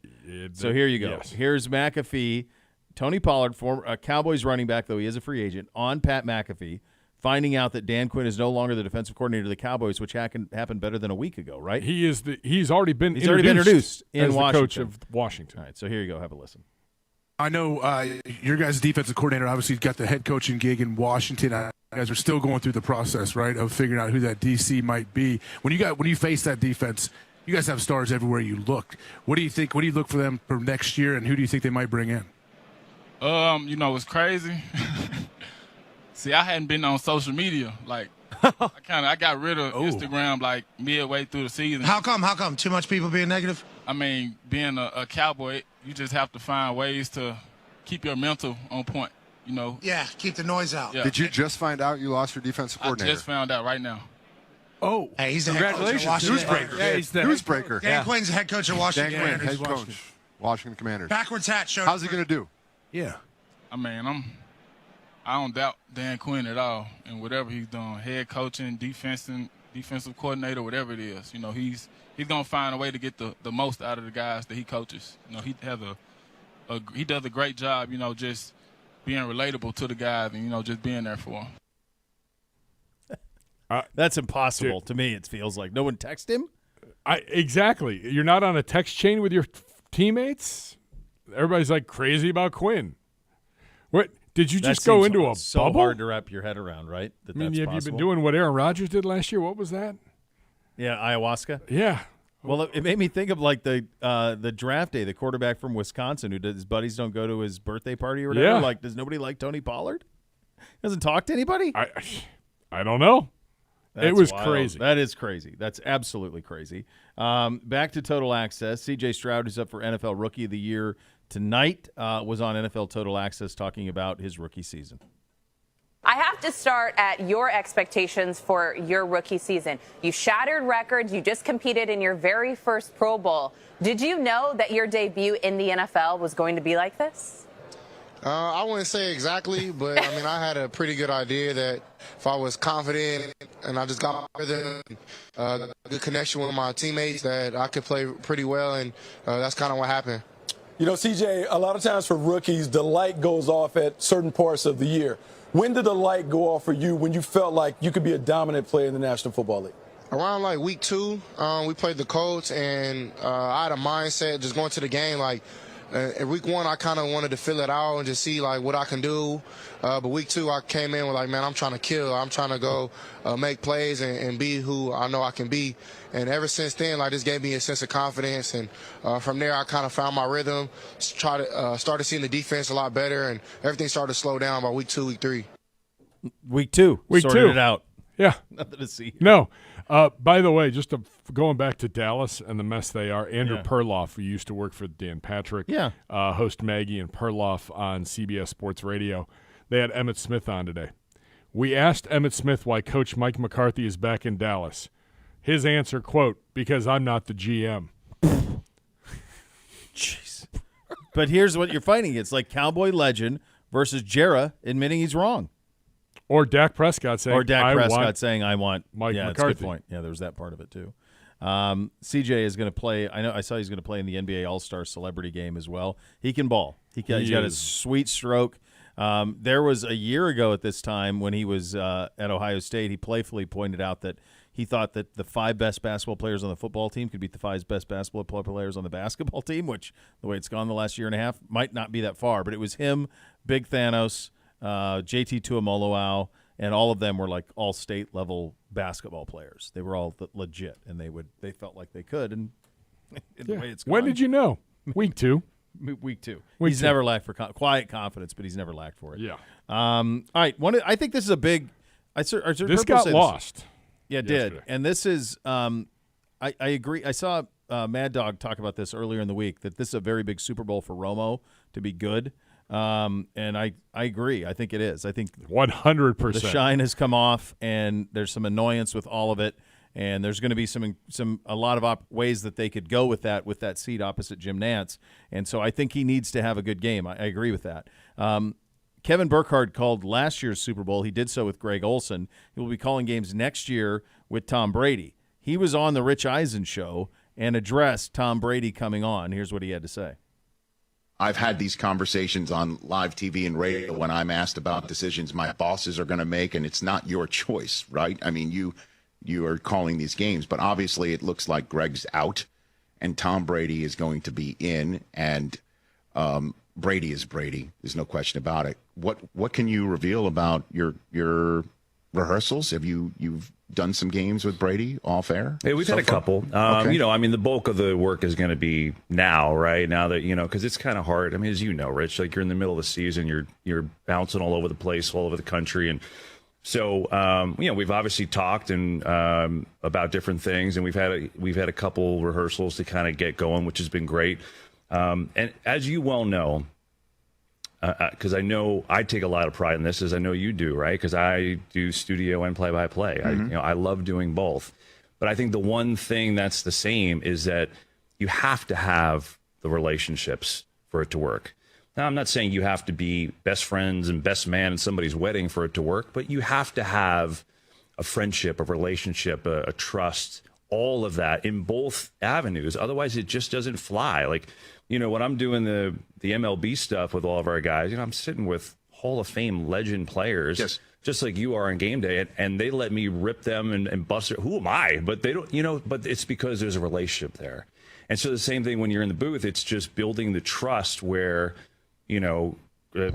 So here you go. Yes. Here's McAfee Tony Pollard, former Cowboys running back, though he is a free agent, on Pat McAfee, finding out that Dan Quinn is no longer the defensive coordinator of the Cowboys, which happened better than a week ago, right? He's already been introduced in as Washington. the coach of Washington. All right, so here you go. Have a listen. I know your guys' defensive coordinator obviously got the head coaching gig in Washington. You guys are still going through the process, right, of figuring out who that DC might be. When you face that defense, you guys have stars everywhere you look. What do you think? What do you look for them for next year, and who do you think they might bring in? It's crazy. See, I hadn't been on social media. Like, I got rid of Instagram like midway through the season. How come? Too much people being negative? I mean, being a Cowboy, you just have to find ways to keep your mental on point, Yeah, keep the noise out. Yeah. Did you just find out you lost your defensive coordinator? I just found out right now. Oh, hey, he's the head coach of Washington. Newsbreaker. Yeah, he's the newsbreaker. Dan Quinn's the head coach of Washington. Dan Quinn, Commanders. head coach, Washington Commanders. Backwards hat showed. How's he going to do? Yeah. I mean, I don't doubt Dan Quinn at all, and whatever he's doing, head coaching, defensive coordinator, whatever it is, he's gonna find a way to get the most out of the guys that he coaches. He has he does a great job, just being relatable to the guys and just being there for them. That's impossible to me. It feels like no one texted him. Exactly. You're not on a text chain with your teammates. Everybody's like crazy about Quinn. What did you just go into a so bubble? hard to wrap your head around, right? Have you been doing what Aaron Rodgers did last year? What was that? Yeah, ayahuasca. Yeah. Well, it made me think of like the draft day, the quarterback from Wisconsin who his buddies don't go to his birthday party or whatever. Yeah. Like, does nobody like Tony Pollard? Doesn't talk to anybody? I don't know. It was wild. crazy. That is crazy. That's absolutely crazy. Back to Total Access. C.J. Stroud, who's up for NFL Rookie of the Year tonight, was on NFL Total Access talking about his rookie season. I have to start at your expectations for your rookie season. You shattered records. You just competed in your very first Pro Bowl. Did you know that your debut in the NFL was going to be like this? I wouldn't say exactly, but I mean, I had a pretty good idea that if I was confident and I just got my rhythm, good connection with my teammates, that I could play pretty well, and that's kind of what happened. CJ, a lot of times for rookies, the light goes off at certain parts of the year. When did the light go off for you when you felt like you could be a dominant player in the National Football League? Around like week 2, we played the Colts, and I had a mindset just going to the game like, in week 1, I kind of wanted to fill it out and just see like what I can do. But week 2, I came in with like, man, I'm trying to kill. I'm trying to go make plays and be who I know I can be. And ever since then, like, this gave me a sense of confidence. And from there, I kind of found my rhythm. Started seeing the defense a lot better, and everything started to slow down by week 2, week 3. Week 2, sorted it out. Yeah, nothing to see. No. By the way, just going back to Dallas and the mess they are, Andrew Perloff, who used to work for Dan Patrick, host Maggie and Perloff on CBS Sports Radio, they had Emmitt Smith on today. We asked Emmitt Smith why Coach Mike McCarthy is back in Dallas. His answer, quote, because I'm not the GM. Jeez. But here's what you're fighting. It's like Cowboy legend versus Jarrah admitting he's wrong. Or Dak Prescott saying, I want Mike McCarthy. That's a good point. Yeah, there was that part of it too. CJ is going to play. I saw he's going to play in the NBA All-Star Celebrity Game as well. He can ball. He's got a sweet stroke. There was a year ago at this time when he was at Ohio State, he playfully pointed out that he thought that the 5 best basketball players on the football team could beat the 5 best basketball players on the basketball team, which the way it's gone the last year and a half might not be that far. But it was him, Big Thanos, JT Tuimoloau, and all of them were like all state level basketball players. They were all legit, and they felt like they could. And the way it's gone. When did you know? Week 2. Week 2. He's never lacked for quiet confidence, but he's never lacked for it. Yeah. All right. I think this is a big. This got lost. Yeah, it did. And this is. I agree. I saw Mad Dog talk about this earlier in the week, that this is a very big Super Bowl for Romo to be good. And I agree. I think it is. I think 100%. The shine has come off, and there's some annoyance with all of it. And there's going to be a lot of ways that they could go with that seat opposite Jim Nantz. And so I think he needs to have a good game. I agree with that. Kevin Burkhardt called last year's Super Bowl. He did so with Greg Olson. He will be calling games next year with Tom Brady. He was on the Rich Eisen show and addressed Tom Brady coming on. Here's what he had to say. I've had these conversations on live TV and radio when I'm asked about decisions my bosses are going to make, and it's not your choice, right? I mean, you are calling these games, but obviously it looks like Greg's out and Tom Brady is going to be in, and Brady is Brady. There's no question about it. What can you reveal about your rehearsals? You've done some games with Brady off air? Hey, we've had a couple. Okay. The bulk of the work is going to be now, right? Now that, because it's kind of hard. I mean, as you know, Rich, like you're in the middle of the season, you're bouncing all over the place, all over the country. And so, we've obviously talked and about different things, and we've had a couple rehearsals to kind of get going, which has been great. And as you well know, because I know I take a lot of pride in this, as I know you do, right? Because I do studio and play-by-play. Mm-hmm. I love doing both. But I think the one thing that's the same is that you have to have the relationships for it to work. Now, I'm not saying you have to be best friends and best man in somebody's wedding for it to work, but you have to have a friendship, a relationship, a trust, all of that in both avenues. Otherwise, it just doesn't fly. Like, when I'm doing the MLB stuff with all of our guys, I'm sitting with Hall of Fame legend players, yes, just like you are on game day, and they let me rip them and bust it. Who am I? But they don't, but it's because there's a relationship there. And so the same thing when you're in the booth, it's just building the trust where,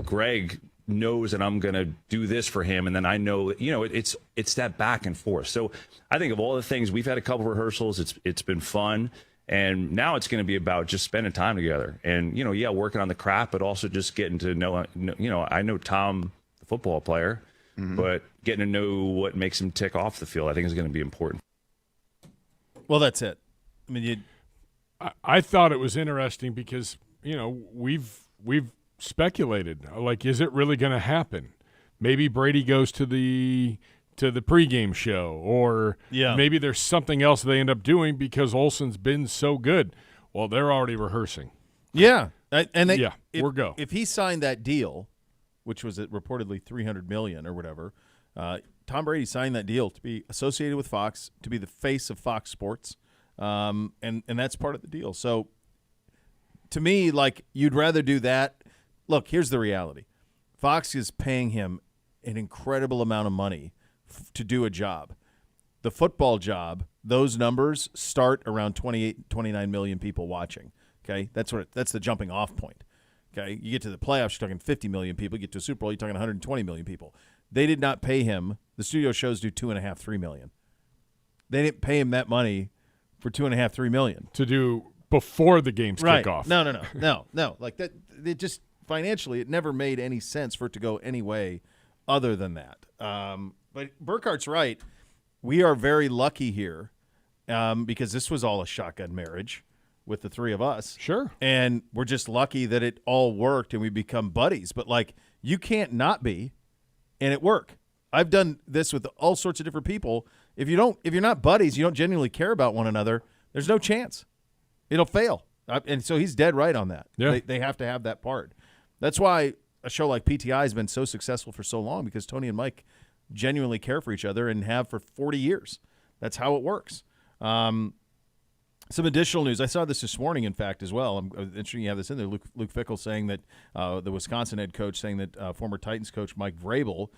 Greg knows that I'm going to do this for him, and then I know, it's that back and forth. So I think of all the things, we've had a couple rehearsals. It's been fun. And now it's going to be about just spending time together and, working on the craft, but also just getting to know, I know Tom, the football player, mm-hmm. but getting to know what makes him tick off the field, I think is going to be important. Well, that's it. I mean, I thought it was interesting because, we've speculated, like, is it really going to happen? Maybe Brady goes to the pregame show, or maybe there's something else they end up doing because Olsen's been so good. Well, they're already rehearsing. Yeah. We're go. If he signed that deal, which was reportedly $300 million or whatever, Tom Brady signed that deal to be associated with Fox, to be the face of Fox Sports, and that's part of the deal. So to me, like, you'd rather do that. Look, here's the reality. Fox is paying him an incredible amount of money to do a job. The football job, those numbers start around 28, 29 million people watching. Okay, that's the jumping off point. Okay, you get to the playoffs, you're talking 50 million people. You get to a Super Bowl, you're talking 120 million people. They did not pay him. The studio shows do 2.5, 3 million. They didn't pay him that money for 2.5, 3 million to do before the games kick off. No. Like that, it just financially, it never made any sense for it to go any way other than that. But Burkhart's right. We are very lucky here because this was all a shotgun marriage with the three of us. Sure. And we're just lucky that it all worked and we become buddies. But, like, you can't not be and it work. I've done this with all sorts of different people. If you're not buddies, you don't genuinely care about one another, there's no chance. It'll fail. And so he's dead right on that. Yeah. They have to have that part. That's why a show like PTI has been so successful for so long, because Tony and Mike genuinely care for each other and have for 40 years. That's how it works. Some additional news. I saw this morning, in fact, as well. I'm interested you have this in there. Luke Fickell saying that the Wisconsin head coach saying that former Titans coach Mike Vrabel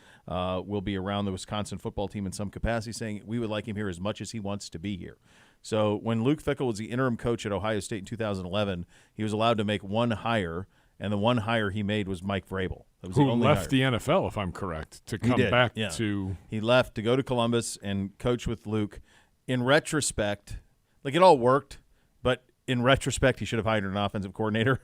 will be around the Wisconsin football team in some capacity, saying we would like him here as much as he wants to be here. So when Luke Fickell was the interim coach at Ohio State in 2011, he was allowed to make one hire, and the one hire he made was Mike Vrabel. That was who the only left hire. the NFL, if I'm correct, to come back to. He left to go to Columbus and coach with Luke. In retrospect, like, it all worked, but in retrospect, he should have hired an offensive coordinator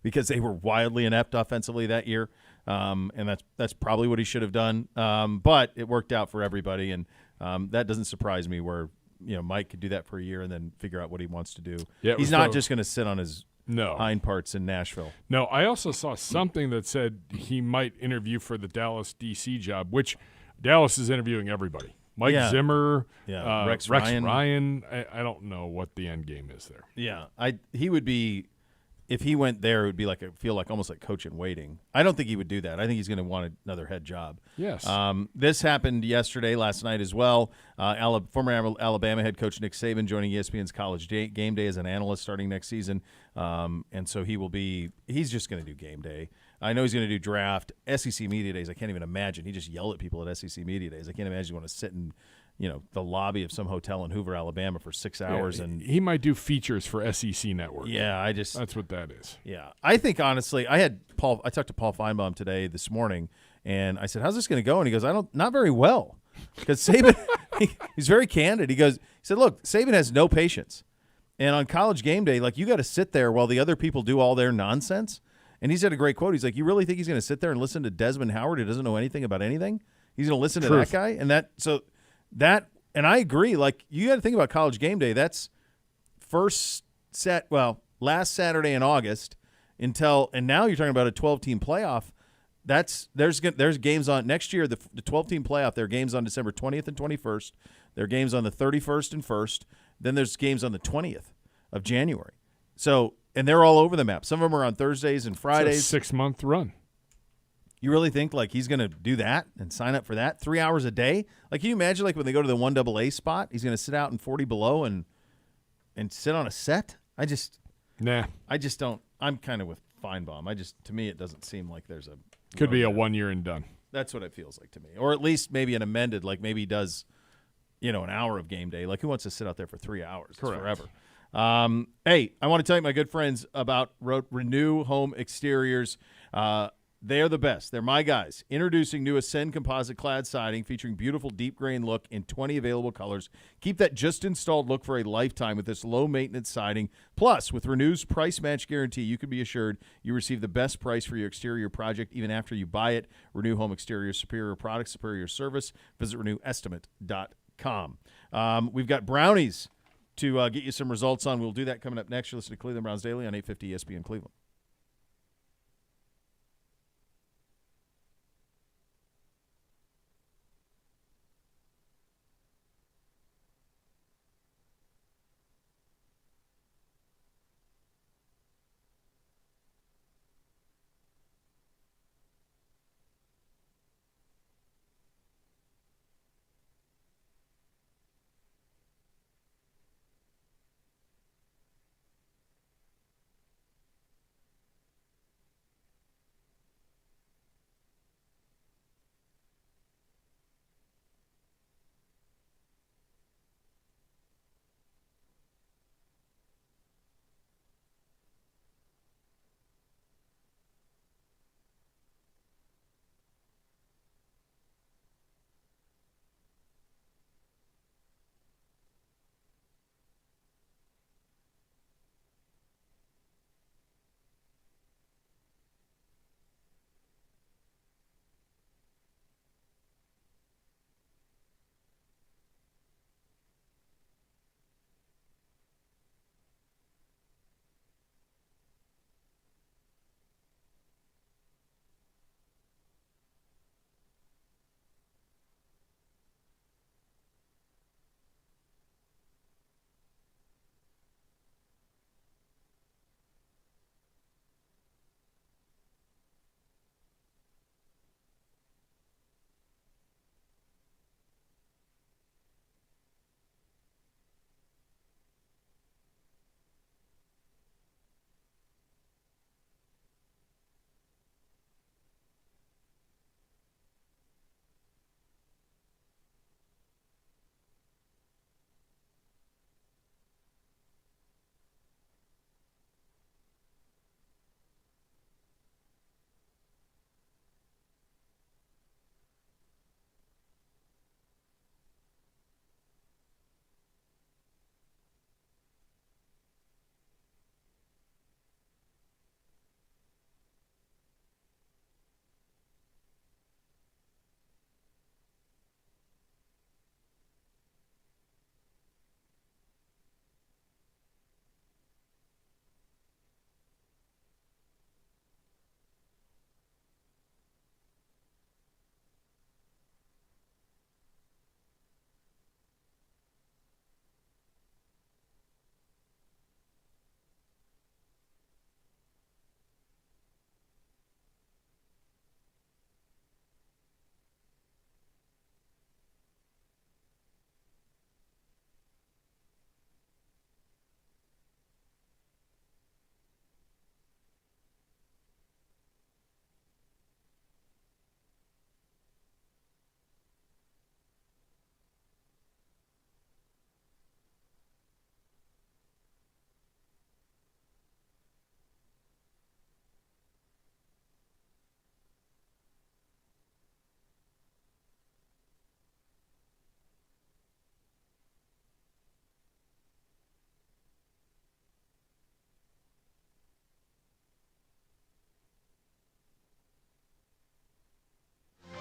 because they were wildly inept offensively that year, and that's probably what he should have done. But it worked out for everybody, and that doesn't surprise me. Where Mike could do that for a year and then figure out what he wants to do. Yeah, he's not just going to sit on his No. hind parts in Nashville. No, I also saw something that said he might interview for the Dallas DC job, which Dallas is interviewing everybody. Mike Zimmer, Rex Ryan. I don't know what the end game is there. Yeah, he would be if he went there, it would be feel like almost like coach in waiting. I don't think he would do that. I think he's going to want another head job. Yes. This happened last night as well. Former Alabama head coach Nick Saban joining ESPN's College Game Day as an analyst starting next season. And so he's just going to do game day. I know he's going to do draft. SEC Media Days, I can't even imagine. He just yelled at people at SEC Media Days. I can't imagine you want to sit in the lobby of some hotel in Hoover, Alabama for 6 hours. And he might do features for SEC Network. Yeah, that's what that is. Yeah. I think, honestly, I talked to Paul Feinbaum this morning, and I said, how's this going to go? And he goes, not very well. Because Saban, he's very candid. He said, look, Saban has no patience. And on College Game Day, you got to sit there while the other people do all their nonsense. And he said a great quote. He's like, you really think he's going to sit there and listen to Desmond Howard who doesn't know anything about anything? He's going to listen to that guy? And and I agree. You got to think about College Game Day. That's last Saturday in August and now you're talking about a 12-team playoff. There's games on next year, the 12-team playoff. There are games on December 20th and 21st. There are games on the 31st and 1st. Then there's games on the 20th of January. So, and they're all over the map. Some of them are on Thursdays and Fridays. It's a 6-month run. You really think he's going to do that and sign up for that 3 hours a day? Can you imagine when they go to the 1AA spot, he's going to sit out in 40 below and sit on a set? I just don't. I'm kind of with Feinbaum. To me, it doesn't seem like there's a could be a 1 year and done. That's what it feels like to me, or at least maybe an amended. Maybe he does, an hour of game day. Who wants to sit out there for 3 hours? It's Correct. Forever. Hey, I want to tell you, my good friends, about Renew Home Exteriors. They are the best. They're my guys. Introducing new Ascend composite clad siding featuring beautiful deep grain look in 20 available colors. Keep that just installed look for a lifetime with this low maintenance siding. Plus, with Renew's price match guarantee, you can be assured you receive the best price for your exterior project even after you buy it. Renew Home Exteriors, superior product, superior service. Visit renewestimate.com. We've got brownies to get you some results on. We'll do that coming up next. You're listening to Cleveland Browns Daily on 850 ESPN Cleveland.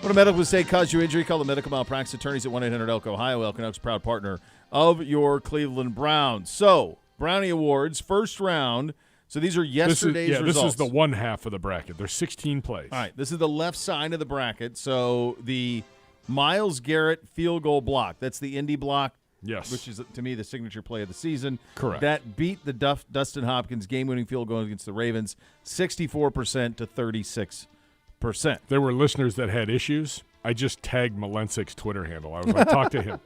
When a medical mistake caused you injury, call the medical malpractice attorneys at 1-800-ELK Ohio. Elk & Oak's proud partner of your Cleveland Browns. So, Brownie Awards, first round. So these are yesterday's results. This is the one half of the bracket. There's 16 plays. All right, this is the left side of the bracket. So the Myles Garrett field goal block, that's the Indy block. Yes. Which is, to me, the signature play of the season. Correct. That beat the Dustin Hopkins game-winning field goal against the Ravens 64% to 36%. There were listeners that had issues. I just tagged Malensik's Twitter handle. I was like, talk to him.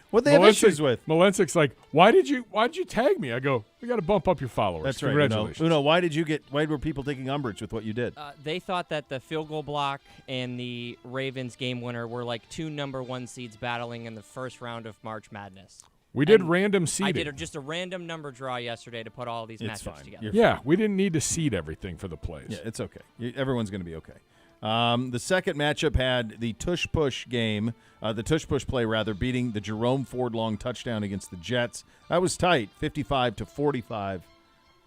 What they have issues with? Malensik's like, why did you tag me? I go, we got to bump up your followers. That's right. Congratulations. Uno, why were people taking umbrage with what you did? They thought that the field goal block and the Ravens game winner were like two number 1 seeds battling in the first round of March Madness. We did random seeding. I did just a random number draw yesterday to put all these matchups together. Yeah, we didn't need to seed everything for the plays. Yeah, it's okay. Everyone's going to be okay. The second matchup had the tush-push game, the tush-push play, rather, beating the Jerome Ford long touchdown against the Jets. That was tight, 55-45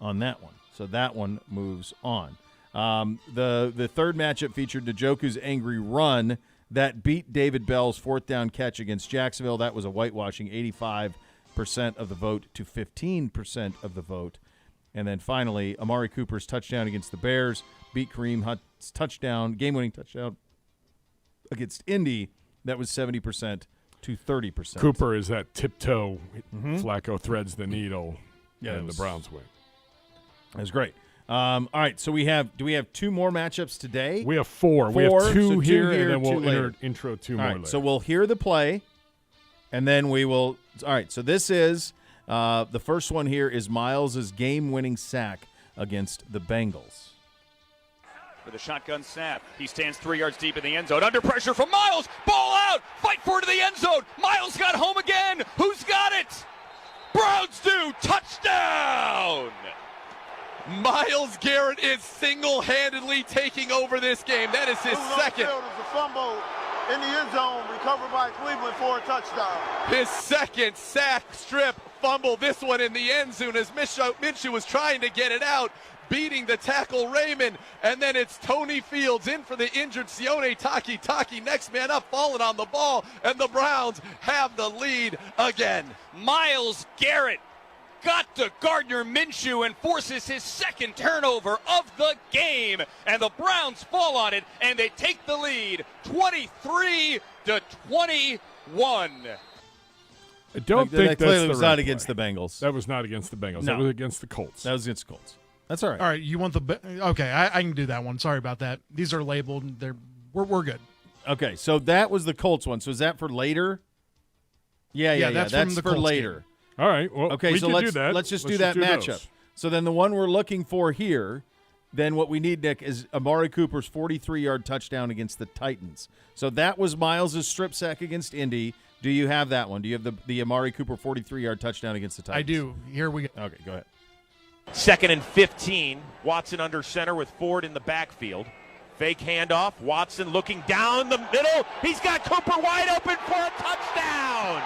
on that one. So that one moves on. The third matchup featured Njoku's angry run that beat David Bell's fourth down catch against Jacksonville. That was a whitewashing, 85% of the vote to 15% of the vote. And then finally, Amari Cooper's touchdown against the Bears beat Kareem Hunt's touchdown, game-winning touchdown against Indy. That was 70% to 30%. Cooper is that tiptoe. Flacco threads the needle, and the Browns win. That was great. All right, so do we have two more matchups today? We have four. We have two here, and then we'll intro two more later. later. So we'll hear the play, and then we will – all right, so this is the first one here is Myles' game-winning sack against the Bengals. With a shotgun snap, he stands 3 yards deep in the end zone. Under pressure from Myles. Ball out. Fight for it to the end zone. Myles got home again. Who's got it? Browns do. Touchdown. Myles Garrett is single-handedly taking over this game. That is his second. It was a fumble in the end zone, recovered by Cleveland for a touchdown. His second sack, strip, fumble. This one in the end zone as Minshew was trying to get it out, beating the tackle Raymond, and then it's Tony Fields in for the injured Sione Taki, next man up, falling on the ball, and the Browns have the lead again. Myles Garrett got to Gardner Minshew and forces his second turnover of the game, and the Browns fall on it, and they take the lead 23-21. I don't think that clearly that's was the right not against play. the Bengals. That was not against the Bengals. No. That was against the Colts. That was against the Colts. That's all right. All right, you want okay? I can do that one. Sorry about that. These are labeled. We're good. Okay, so that was the Colts one. So is that for later? Yeah. That's That's from the for Colts later. game. All right. Well, okay, we so can let's do that. let's just do that matchup. Those. So then the one we're looking for here, then what we need, Nick, is Amari Cooper's 43-yard touchdown against the Titans. So that was Myles' strip sack against Indy. Do you have that one? Do you have the Amari Cooper 43-yard touchdown against the Titans? I do. Here we go. Okay, go ahead. 2nd and 15. Watson under center with Ford in the backfield. Fake handoff. Watson looking down the middle. He's got Cooper wide open for a touchdown.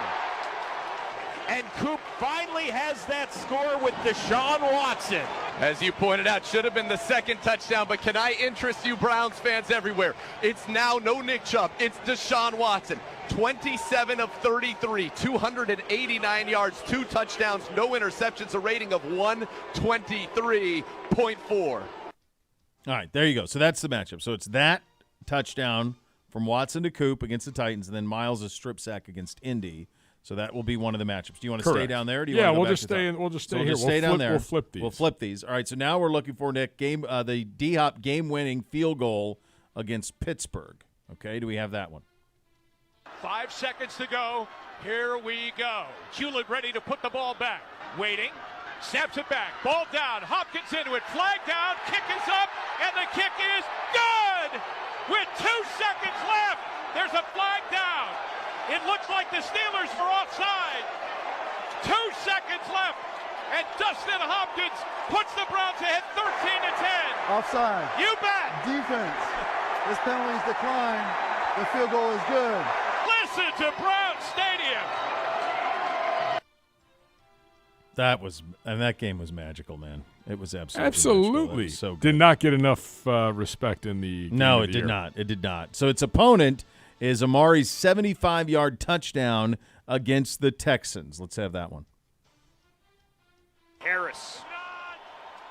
And Coop finally has that score with Deshaun Watson. As you pointed out, should have been the second touchdown, but can I interest you Browns fans everywhere? It's now no Nick Chubb, it's Deshaun Watson. 27 of 33, 289 yards, 2 touchdowns, no interceptions, a rating of 123.4. All right, there you go. So that's the matchup. So it's that touchdown from Watson to Coop against the Titans, and then Myles' strip sack against Indy. So that will be one of the matchups. Do you want to stay down there? Or do you want to go we'll back just to stay. top? We'll just stay So here. We'll stay down there. We'll flip these. We'll flip these. All right. So now we're looking for Nick the D-Hop game-winning field goal against Pittsburgh. Okay. Do we have that one? 5 seconds to go. Here we go. Hewlett ready to put the ball back. Waiting. Snaps it back. Ball down. Hopkins into it. Flag down. Kick is up. And the kick is good. With 2 seconds left. There's a flag down. It looks like the Steelers were offside. 2 seconds left. And Dustin Hopkins puts the Browns ahead 13-10. Offside. You bet. Defense. This penalty's declined. The field goal is good. Listen to Brown Stadium. That game was magical, man. It was absolutely Absolutely. It was so good. Did not get enough respect in the game No, of it the did year. not. It did not. So its opponent is Amari's 75-yard touchdown against the Texans. Let's have that one. Harris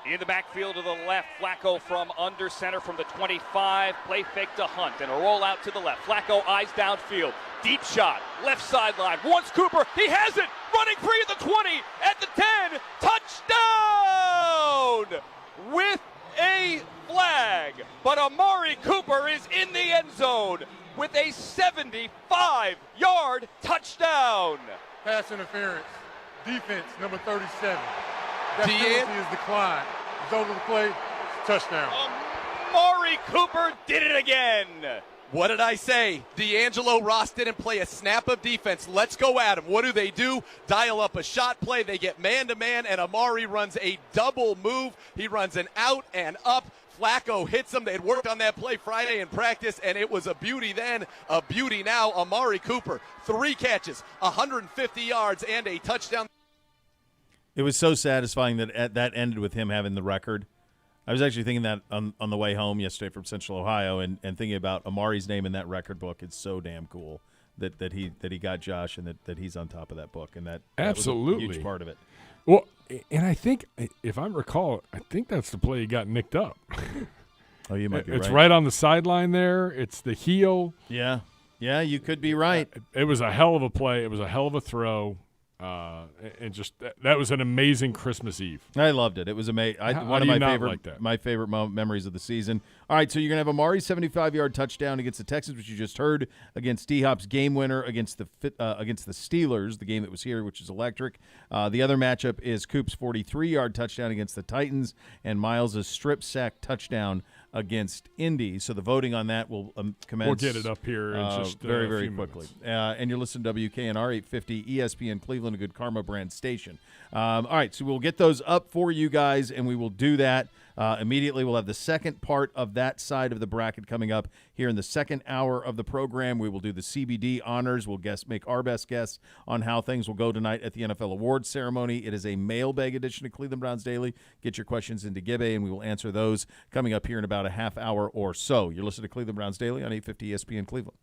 in the backfield to the left. Flacco from under center from the 25. Play fake to Hunt and a roll out to the left. Flacco eyes downfield. Deep shot. Left sideline. Wants Cooper. He has it. Running free at the 20. At the 10. Touchdown! With a flag. But Amari Cooper is in the end zone with a 75-yard touchdown. Pass interference. Defense, number 37. That Dean? penalty is declined. It's over the play. Touchdown. Amari Cooper did it again. What did I say? D'Angelo Ross didn't play a snap of defense. Let's go at him. What do? Dial up a shot play. They get man-to-man, and Amari runs a double move. He runs an out and up. Flacco hits him. They had worked on that play Friday in practice, and it was a beauty then, a beauty now. Amari Cooper, 3 catches, 150 yards, and a touchdown. It was so satisfying that that ended with him having the record. I was actually thinking that on the way home yesterday from Central Ohio, and thinking about Amari's name in that record book. It's so damn cool that he got Josh, and that he's on top of that book, and that Absolutely. was a huge part of it. Well, and I think, if I recall, I think that's the play he got nicked up. Oh, you might be It's right. right on the sideline there. It's the heel. Yeah, you could be right. It was a hell of a play. It was a hell of a throw. And just that was an amazing Christmas Eve. I loved it. It was amazing. One do of you my not favorite like that? my favorite memories of the season. All right, so you're gonna have Amari's 75-yard touchdown against the Texans, which you just heard, against D-Hop's game winner against the Steelers, the game that was here, which is electric. The other matchup is Coop's 43-yard touchdown against the Titans and Miles' strip sack touchdown against Indy. So the voting on that will commence. We'll get it up here in just very, a very few quickly. minutes. And you're listening to WKNR 850 ESPN Cleveland, a good Karma brand station. All right, so we'll get those up for you guys, and we will do that immediately. We'll have the second part of that side of the bracket coming up here in the second hour of the program. We will do the CBD honors. We'll make our best guess on how things will go tonight at the NFL Awards ceremony. It is a mailbag edition of Cleveland Browns Daily. Get your questions into Gibbe, and we will answer those coming up here in about a half hour or so. You're listening to Cleveland Browns Daily on 850 ESPN Cleveland.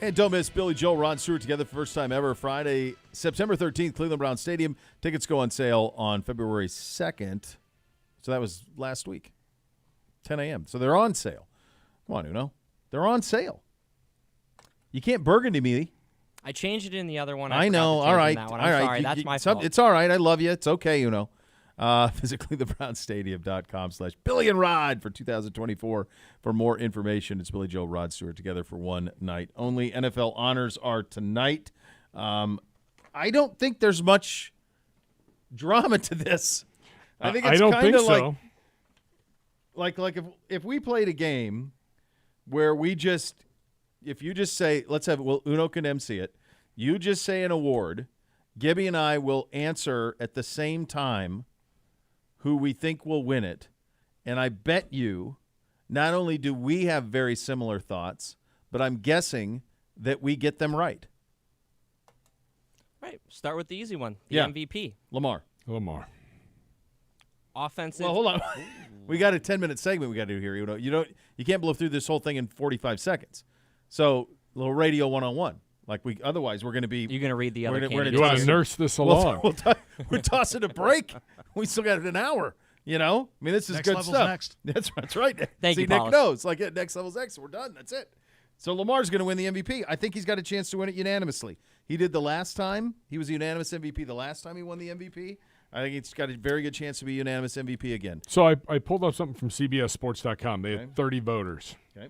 And don't miss Billy Joel, Ron Stewart together for the first time ever. Friday, September 13th, Cleveland Browns Stadium. Tickets go on sale on February 2nd. So that was last week, 10 a.m. So they're on sale. Come on, Uno. They're on sale. You can't burgundy me. I changed it in the other one. I know. All right. I'm All right. sorry. That's my fault. It's all right. I love you. It's okay, Uno. Visit clevelandbrownstadium.com/Billy and Rod for 2024 for more information. It's Billy Joe, Rod Stewart together for one night only. NFL honors are tonight. I don't think there's much drama to this. I think it's kind of so. like if we played a game where if you just say, Uno can MC it. You just say an award. Gibby and I will answer at the same time who we think will win it. And I bet you, not only do we have very similar thoughts, but I'm guessing that we get them right. Right. Start with the easy one. The MVP. Lamar. Offensive. Well, hold on. We got a 10-minute segment we got to do here. You can't blow through this whole thing in 45 seconds. So, a little radio one-on-one. Otherwise we're going to be. You're going to read the other. You want to nurse this along? We're tossing a break. We still got an hour. I mean, this is Next good level's stuff. next. That's right. Thank you, Nick Paulus. knows. Next level's next. We're done. That's it. So Lamar's going to win the MVP. I think he's got a chance to win it unanimously. He did the last time. He was a unanimous MVP the last time he won the MVP. I think he's got a very good chance to be unanimous MVP again. So I pulled up something from CBSSports.com. They had 30 voters. Okay.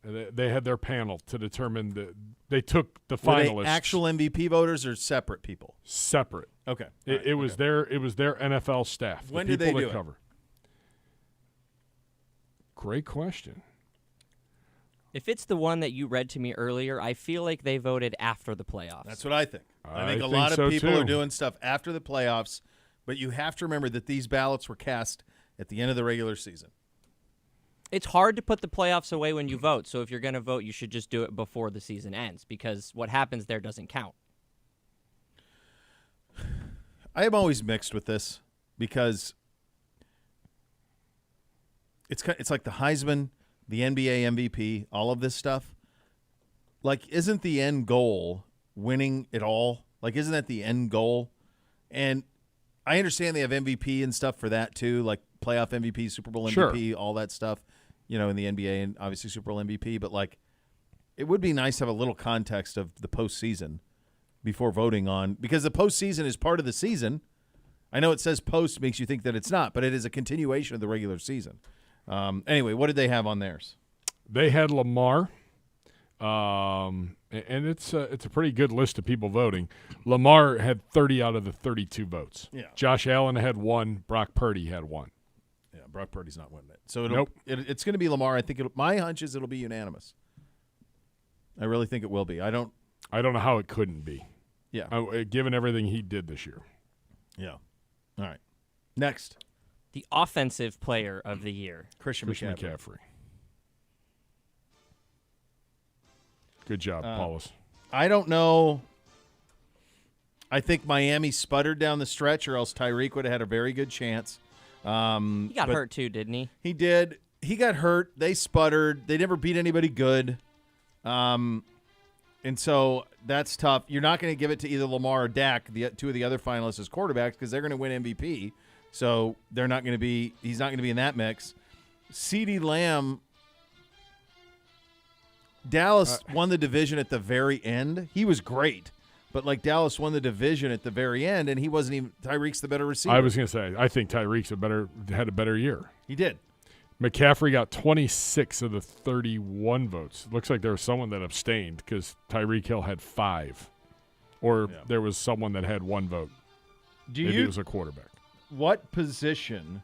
They had their panel to determine they took the Were finalists. they actual MVP voters or separate people? Separate. Okay. It was their NFL staff. When the did they people do that it? cover. Great question. If it's the one that you read to me earlier, I feel like they voted after the playoffs. That's what I think. I think a think lot so of people too. are doing stuff after the playoffs, but you have to remember that these ballots were cast at the end of the regular season. It's hard to put the playoffs away when you vote. So if you're going to vote, you should just do it before the season ends because what happens there doesn't count. I am always mixed with this because it's like the Heisman, the NBA MVP, all of this stuff. Isn't the end goal winning it all? Isn't that the end goal? And I understand they have MVP and stuff for that too, like playoff MVP, Super Bowl MVP, Sure. all that stuff, in the NBA and obviously Super Bowl MVP. But it would be nice to have a little context of the postseason before voting on, because the postseason is part of the season. I know it says post makes you think that it's not, but it is a continuation of the regular season. Anyway, what did they have on theirs? They had Lamar, and it's a pretty good list of people voting. Lamar had 30 out of the 32 votes. Yeah. Josh Allen had 1. Brock Purdy had 1. Yeah, Brock Purdy's not winning it. So Nope. It's going to be Lamar. I think my hunch is it'll be unanimous. I really think it will be. I don't know how it couldn't be. Yeah. Given everything he did this year. Yeah. All right. Next. The offensive player of the year. Christian McCaffrey. Good job, Paulus. I don't know. I think Miami sputtered down the stretch, or else Tyreek would have had a very good chance. He got hurt too, didn't he? He did. He got hurt. They sputtered. They never beat anybody good. And so that's tough. You're not going to give it to either Lamar or Dak, the two of the other finalists as quarterbacks, because they're going to win MVP. So they're not going to be. He's not going to be in that mix. CeeDee Lamb. Dallas won the division at the very end. He was great, but Dallas won the division at the very end, and he wasn't even. Tyreek's the better receiver. I was going to say, I think Tyreek's had a better year. He did. McCaffrey got 26 of the 31 votes. Looks like there was someone that abstained because Tyreek Hill had 5, or there was someone that had 1 vote. Maybe it was a quarterback. What position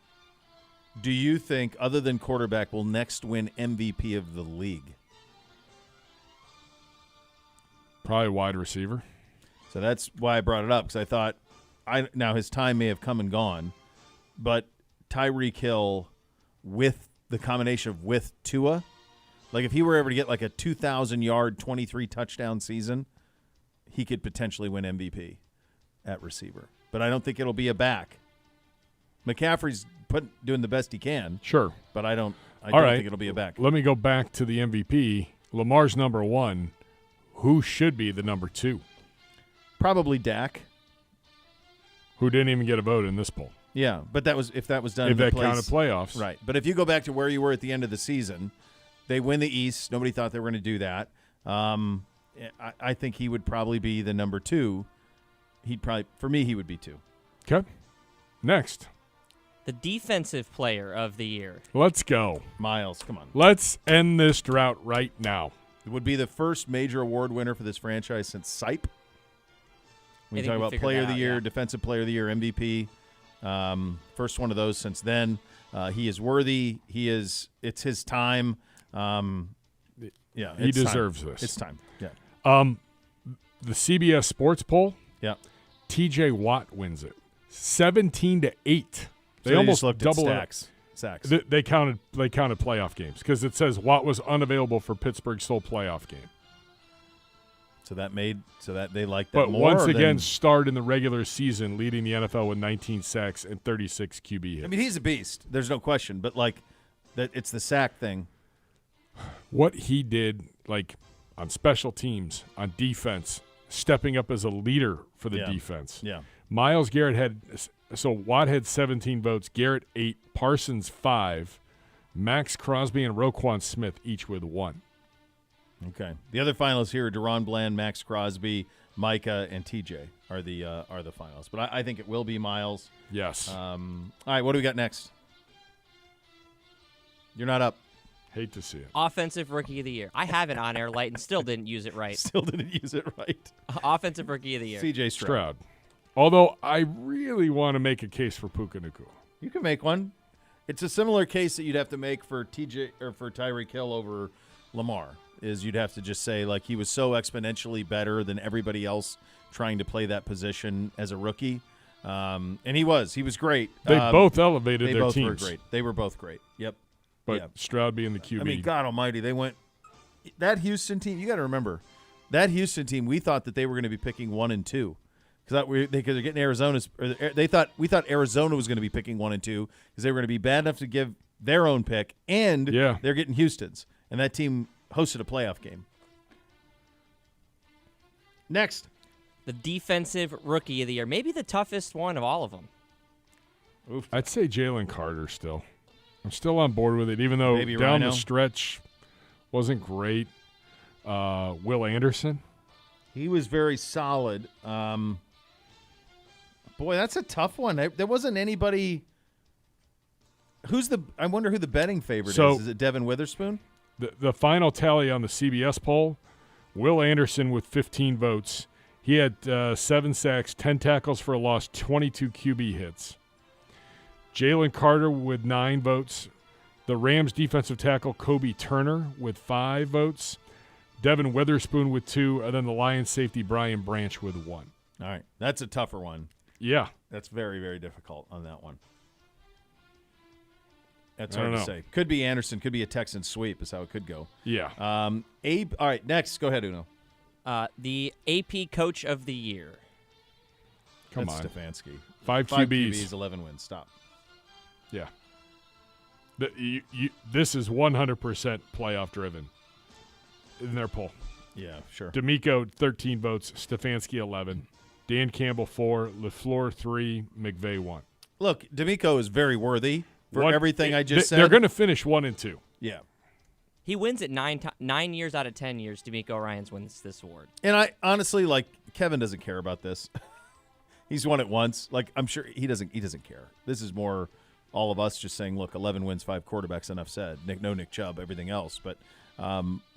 do you think, other than quarterback, will next win MVP of the league? Probably wide receiver. So that's why I brought it up, because I thought, now his time may have come and gone, but Tyreek Hill with the combination with Tua, if he were ever to get a 2,000-yard, 23-touchdown season, he could potentially win MVP at receiver. But I don't think it'll be a back. McCaffrey's doing the best he can. Sure. But I don't think it'll be a back. Let me go back to the MVP. Lamar's number 1. who should be the number 2? Probably Dak. Who didn't even get a vote in this poll. Yeah, but if that was done If in the that counted playoffs. Right. But if you go back to where you were at the end of the season, they win the East. Nobody thought they were going to do that. I think he would probably be the number 2. For me, he would be 2. Okay. Next. The defensive player of the year. Let's go. Miles, come on. Let's end this drought right now. It would be the first major award winner for this franchise since Sipe. When you talk about player of the year, defensive player of the year, MVP, first one of those since then. He is worthy. It's his time. He deserves this. It's time. Yeah. The CBS Sports poll. Yeah. TJ Watt wins it, 17-8. They So almost looked double at sacks. They counted playoff games because it says Watt was unavailable for Pittsburgh's sole playoff game. So that they liked that But more. once again, starred in the regular season, leading the NFL with 19 sacks and 36 QB hits. I mean, he's a beast. There's no question. But it's the sack thing. What he did, on special teams, on defense, stepping up as a leader for the defense. Yeah. Myles Garrett Watt had 17 votes, Garrett 8, Parsons 5, Max Crosby and Roquan Smith each with 1. Okay. The other finalists here are Deron Bland, Max Crosby, Micah, and TJ are the finalists. But I think it will be Miles. Yes. All right, what do we got next? You're not up. Hate to see it. Offensive Rookie of the Year. I have it on air light and still didn't use it right. Still didn't use it right. Offensive Rookie of the Year. CJ Stroud. Although I really want to make a case for Puka Nacua. You can make one. It's a similar case that you'd have to make for TJ or for Tyreek Hill over Lamar. Is you'd have to just say he was so exponentially better than everybody else trying to play that position as a rookie, and he was great. They both elevated they their both teams. Were great. They were both great. Yep. But Stroud being the QB. I mean, God Almighty, they went that Houston team. You got to remember that Houston team. We thought that they were going to be picking 1 and 2 because they're getting Arizona's. We thought Arizona was going to be picking 1 and 2 because they were going to be bad enough to give their own pick, and they're getting Houston's, and that team hosted a playoff game. Next. The Defensive Rookie of the Year. Maybe the toughest one of all of them. Oof. I'd say Jalen Carter still. I'm still on board with it, even though Maybe down Rhino. the stretch wasn't great. Will Anderson. He was very solid. Boy, that's a tough one. There wasn't anybody. I wonder who the betting favorite is. Is it Devin Witherspoon? The final tally on the CBS poll, Will Anderson with 15 votes. He had 7 sacks, 10 tackles for a loss, 22 QB hits. Jalen Carter with 9 votes. The Rams defensive tackle Kobe Turner with 5 votes. Devin Witherspoon with 2, and then the Lions safety Brian Branch with 1. All right. That's a tougher one. Yeah. That's very, very difficult on that one. That's I hard don't to know. say. Could be Anderson. Could be a Texan sweep is how it could go. Yeah. Abe. All right, next. Go ahead, Uno. The AP Coach of the Year. Come That's on. Stefanski. 5 5 QBs. QBs, 11 wins. Stop. Yeah. This is 100% playoff driven in their poll. Yeah, sure. D'Amico, 13 votes. Stefanski, 11. Dan Campbell, 4. LaFleur, 3. McVay, 1. Look, D'Amico is very worthy for everything I just said. They're going to finish 1 and 2. Yeah. He wins it 9 years out of 10 years. D'Amico Ryans wins this award. And I honestly, Kevin doesn't care about this. He's won it once. I'm sure he doesn't care. This is more all of us just saying, look, 11 wins, 5 quarterbacks, enough said. Nick Chubb, everything else. But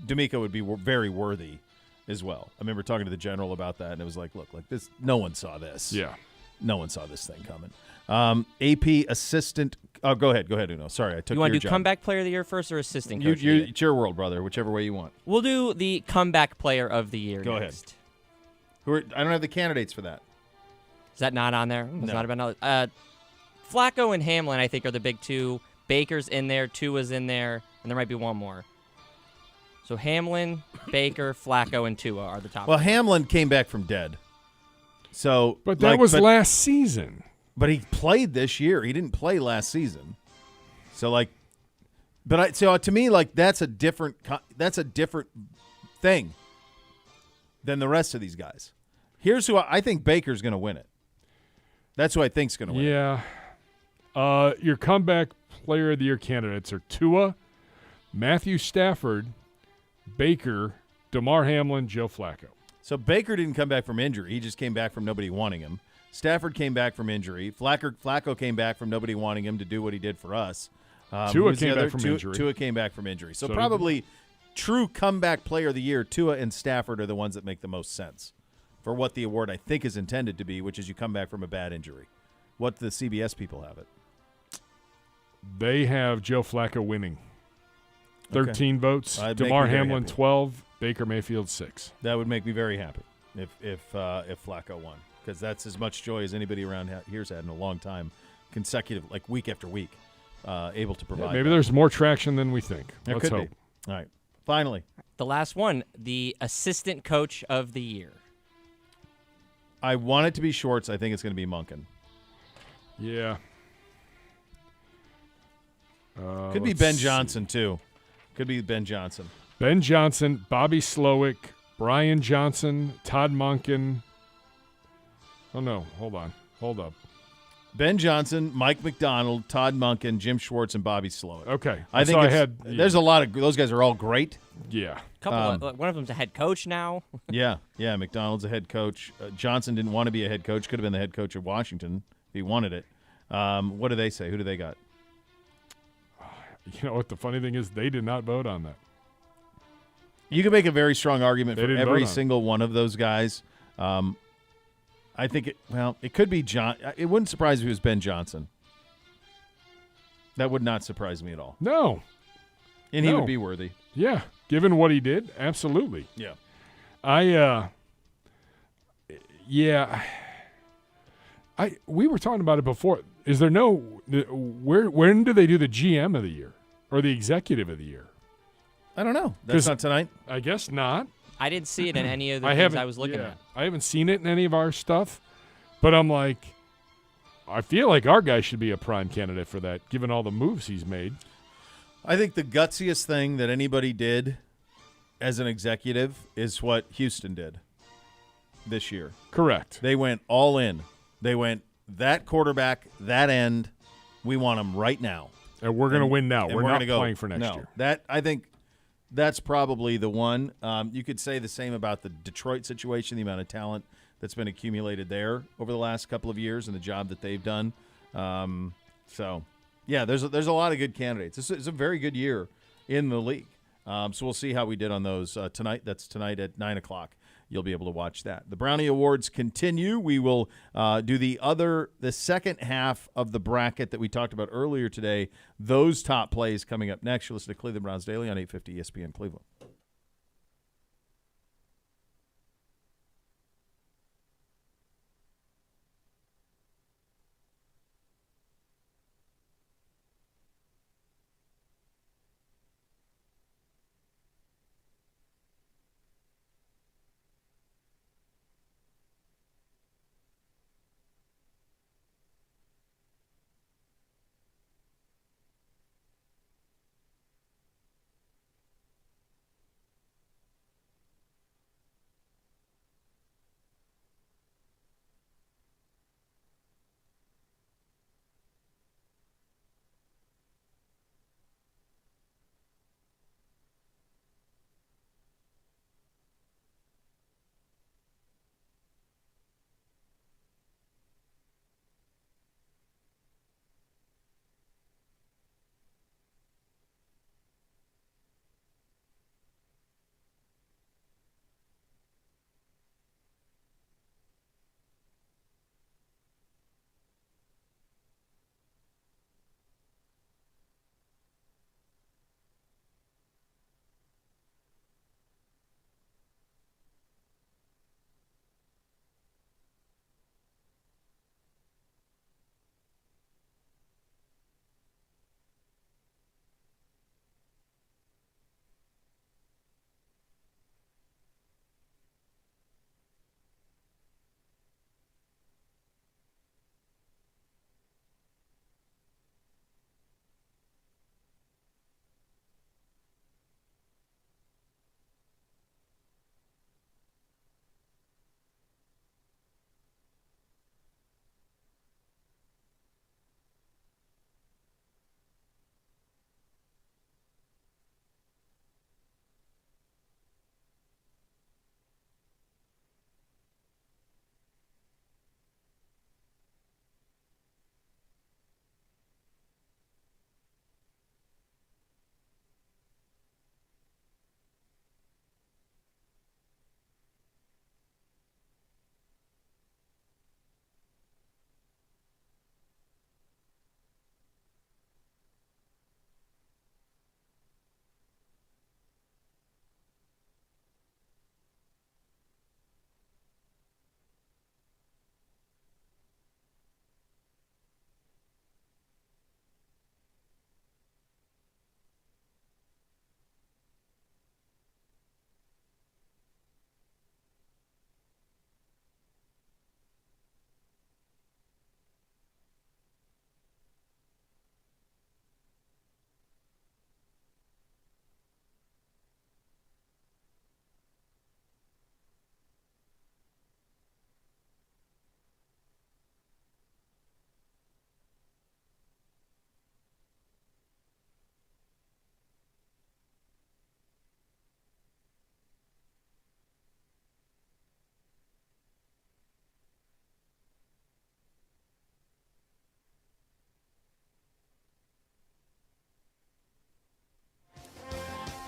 D'Amico would be very worthy as well. I remember talking to the general about that, and it was look, this. No one saw this. Yeah. No one saw this thing coming. AP assistant. Oh, go ahead, Uno. Sorry, I took your job. You want to do comeback player of the year first or assistant coach? It's your world, brother. Whichever way you want. We'll do the comeback player of the year Go next. ahead. I don't have the candidates for that. Is that not on there? It's not about Flacco and Hamlin, I think, are the big 2. Baker's in there. Tua's in there. And there might be one more. So Hamlin, Baker, Flacco, and Tua are the top. Well, Hamlin came back from dead. So, But that was last season. But he played this year. He didn't play last season. So to me, that's a different thing. than the rest of these guys. Here's who I think Baker's going to win it. That's who I think's going to win it. Yeah. Your comeback player of the year candidates are Tua, Matthew Stafford, Baker, DeMar Hamlin, Joe Flacco. So Baker didn't come back from injury. He just came back from nobody wanting him. Stafford came back from injury. Flacco came back from nobody wanting him to do what he did for us. Tua came back from injury. Tua came back from injury. So probably true comeback player of the year, Tua and Stafford are the ones that make the most sense for what the award I think is intended to be, which is you come back from a bad injury. What the CBS people have it? They have Joe Flacco winning. 13 votes. DeMar Hamlin 12. Baker Mayfield 6. That would make me very happy if Flacco won, because that's as much joy as anybody around here's had in a long time, consecutive, like week after week, able to provide. Maybe there's more traction than we think. There Let's could hope. be. All right. Finally, the last one, the assistant coach of the year. I want it to be Schwartz. I think it's going to be Monken. Yeah. Could be Ben Johnson, too. Could be Ben Johnson. Ben Johnson, Bobby Slowick, Brian Johnson, Todd Monken. Oh, no. Hold on. Hold up. Ben Johnson, Mike McDonald, Todd Monken, Jim Schwartz, and Bobby Slowick. Okay. I think there's a lot of – those guys are all great. Yeah. One of them's a head coach now. Yeah. McDonald's a head coach. Johnson didn't want to be a head coach. Could have been the head coach of Washington if he wanted it. What do they say? Who do they got? You know what the funny thing is? They did not vote on that. You can make a very strong argument for every vote on single one of those guys. I think it could be John. It wouldn't surprise me if it was Ben Johnson. That would not surprise me at all. No. And he would be worthy. Yeah. Given what he did, absolutely. Yeah. We were talking about it before. Is there when do they do the GM of the year or the executive of the year? I don't know. That's not tonight? I guess not. I didn't see it in any of the things I was looking at. I haven't seen it in any of our stuff, but I'm like, I feel like our guy should be a prime candidate for that, given all the moves he's made. I think the gutsiest thing that anybody did as an executive is what Houston did this year. Correct. They went all in. They went that quarterback, that end, we want him right now. And we're going to win now. We're not playing for next no, year. That I think that's probably the one. You could say the same about the Detroit situation, the amount of talent that's been accumulated there over the last couple of years and the job that they've done. Yeah, there's a lot of good candidates. It's a very good year in the league. So we'll see how we did on those tonight. That's tonight at 9 o'clock. You'll be able to watch that. The Brownie Awards continue. We will do the second half of the bracket that we talked about earlier today. Those top plays coming up next. You'll listen to Cleveland Browns Daily on 850 ESPN Cleveland.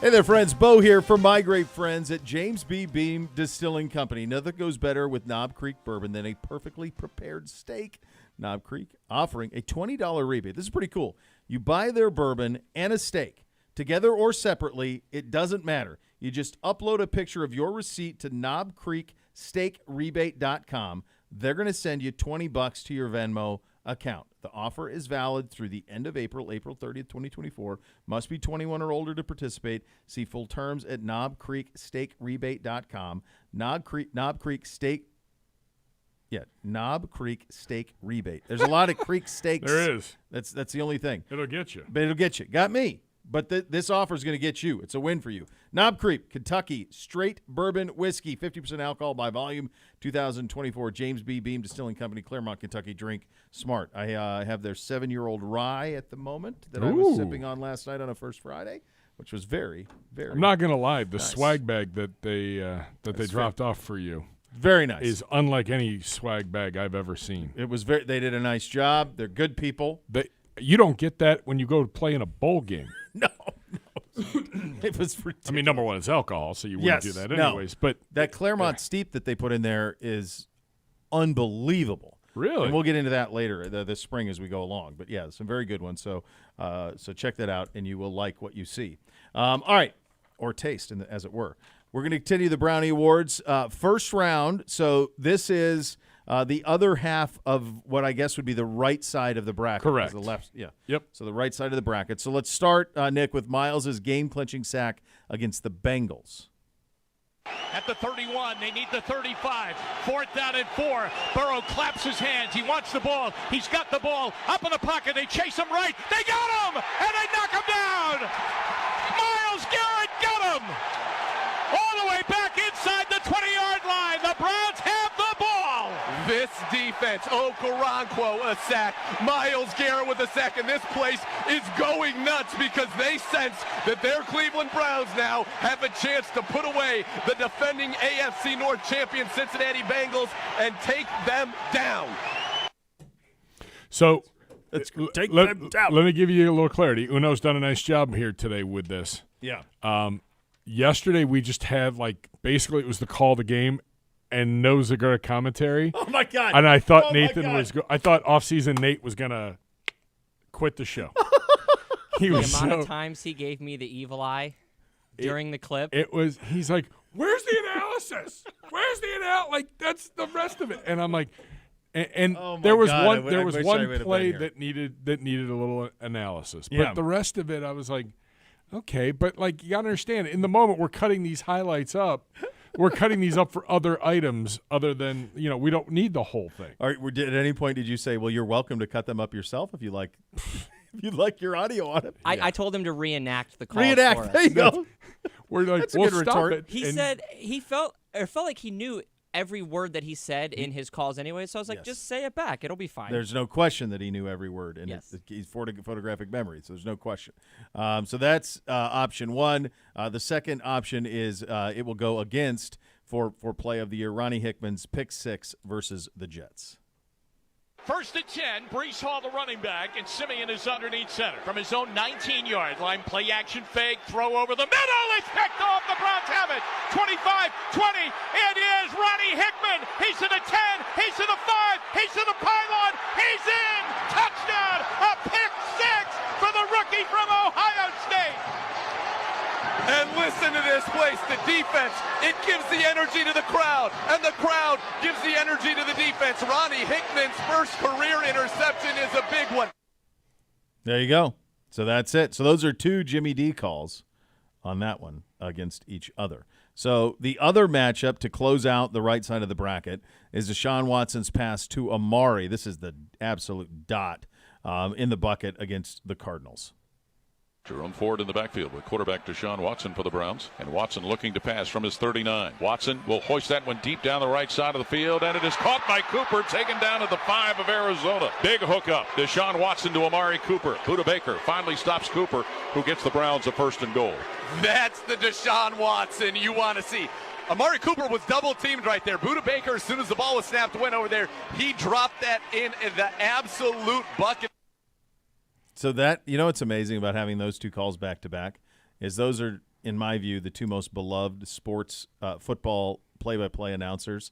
Hey there, friends. Bo here from my great friends at James B. Beam Distilling Company. Nothing goes better with Knob Creek bourbon than a perfectly prepared steak. Knob Creek offering a $20 rebate. This is pretty cool. You buy their bourbon and a steak, together or separately, it doesn't matter. You just upload a picture of your receipt to knobcreeksteakrebate.com. They're going to send you $20 to your Venmo account. The offer is valid through the end of April 30th, 2024. Must be 21 or older to participate. See full terms at knobcreeksteakrebate.com. Knob Creek Steak Rebate. There's a lot of Creek steaks. There is. That's the only thing. It'll get you. But it'll get you. Got me. But this offer is going to get you. It's a win for you. Knob Creek, Kentucky, straight bourbon whiskey, 50% alcohol by volume, 2024. James B. Beam Distilling Company, Claremont, Kentucky. Drink smart. I have their 7-year-old rye at the moment that I was sipping on last night on a First Friday, which was very, very I'm not going to lie. The nice. swag bag that they dropped off for you. Very nice. Is unlike any swag bag I've ever seen. It was they did a nice job. They're good people. You don't get that when you go to play in a bowl game. No. It was ridiculous. I mean, number one, it's alcohol, so you wouldn't do that anyways. No. But that Claremont Steep that they put in there is unbelievable. Really? And we'll get into that later this spring as we go along. But, yeah, some very good ones. So check that out, and you will like what you see. All right, or taste, as it were. We're going to continue the Brownie Awards. First round, so this is the other half of what I guess would be the right side of the bracket. Correct. The left, yeah. Yep. So the right side of the bracket. So let's start, Nick, with Miles' game-clinching sack against the Bengals. At the 31, they need the 35. 4th down and 4. Burrow claps his hands. He wants the ball. He's got the ball. Up in the pocket. They chase him right. They got him! And they knock him down! Miles Garrett got him! All the way back inside the 20-yard line. The Browns have the ball! This defense, Okoronkwo a sack, Myles Garrett with a sack, and this place is going nuts because they sense that their Cleveland Browns now have a chance to put away the defending AFC North champion Cincinnati Bengals and take them down. So take them down. Let me give you a little clarity. Uno's done a nice job here today with this. Yeah. Yesterday we just had basically it was the call of the game and no Zagura commentary. Oh my God! And I thought Nathan was. I thought offseason Nate was gonna quit the show. The amount of times he gave me the evil eye during the clip. He's like, "Where's the analysis? Where's the analysis? That's the rest of it." And I'm like, and there was one play that needed a little analysis, but the rest of it, I was like, okay, but you gotta understand, in the moment we're cutting these highlights up. We're cutting these up for other items other than, we don't need the whole thing. All right, at any point did you say, well, you're welcome to cut them up yourself if you like your audio on it? I told him to reenact the call. Reenact, there you go. We're like, that's a good retort. It. He said it felt like he knew every word that he said in his calls anyway, so I was like, just say it back. It'll be fine. There's no question that he knew every word, and he's photographic memory, so there's no question. So that's option one. The second option is it will go against, for play of the year, Ronnie Hickman's pick 6 versus the Jets. 1st and 10, Breece Hall, the running back, and Simeon is underneath center. From his own 19-yard line, play action fake, throw over the middle, it's picked off, the Browns have it. 25, 20, it is Ronnie Hickman. He's to the 10, he's to the 5, he's to the pylon, he's in! Touchdown! A pick 6 for the rookie from Ohio State! And listen to this place, the defense, it gives the energy to the crowd, and the crowd gives the energy to the defense. Ronnie Hickman's first career interception is a big one. There you go. So that's it. So those are 2 Jimmy D calls on that one against each other. So the other matchup to close out the right side of the bracket is Deshaun Watson's pass to Amari. This is the absolute dot in the bucket against the Cardinals. Jerome Ford in the backfield with quarterback Deshaun Watson for the Browns. And Watson looking to pass from his 39. Watson will hoist that one deep down the right side of the field, and it is caught by Cooper, taken down at the 5 of Arizona. Big hookup. Deshaun Watson to Amari Cooper. Buda Baker finally stops Cooper, who gets the Browns a 1st and goal. That's the Deshaun Watson you want to see. Amari Cooper was double-teamed right there. Buda Baker, as soon as the ball was snapped, went over there. He dropped that in the absolute bucket. So that, what's amazing about having those 2 calls back-to-back is those are, in my view, the two most beloved sports football play-by-play announcers,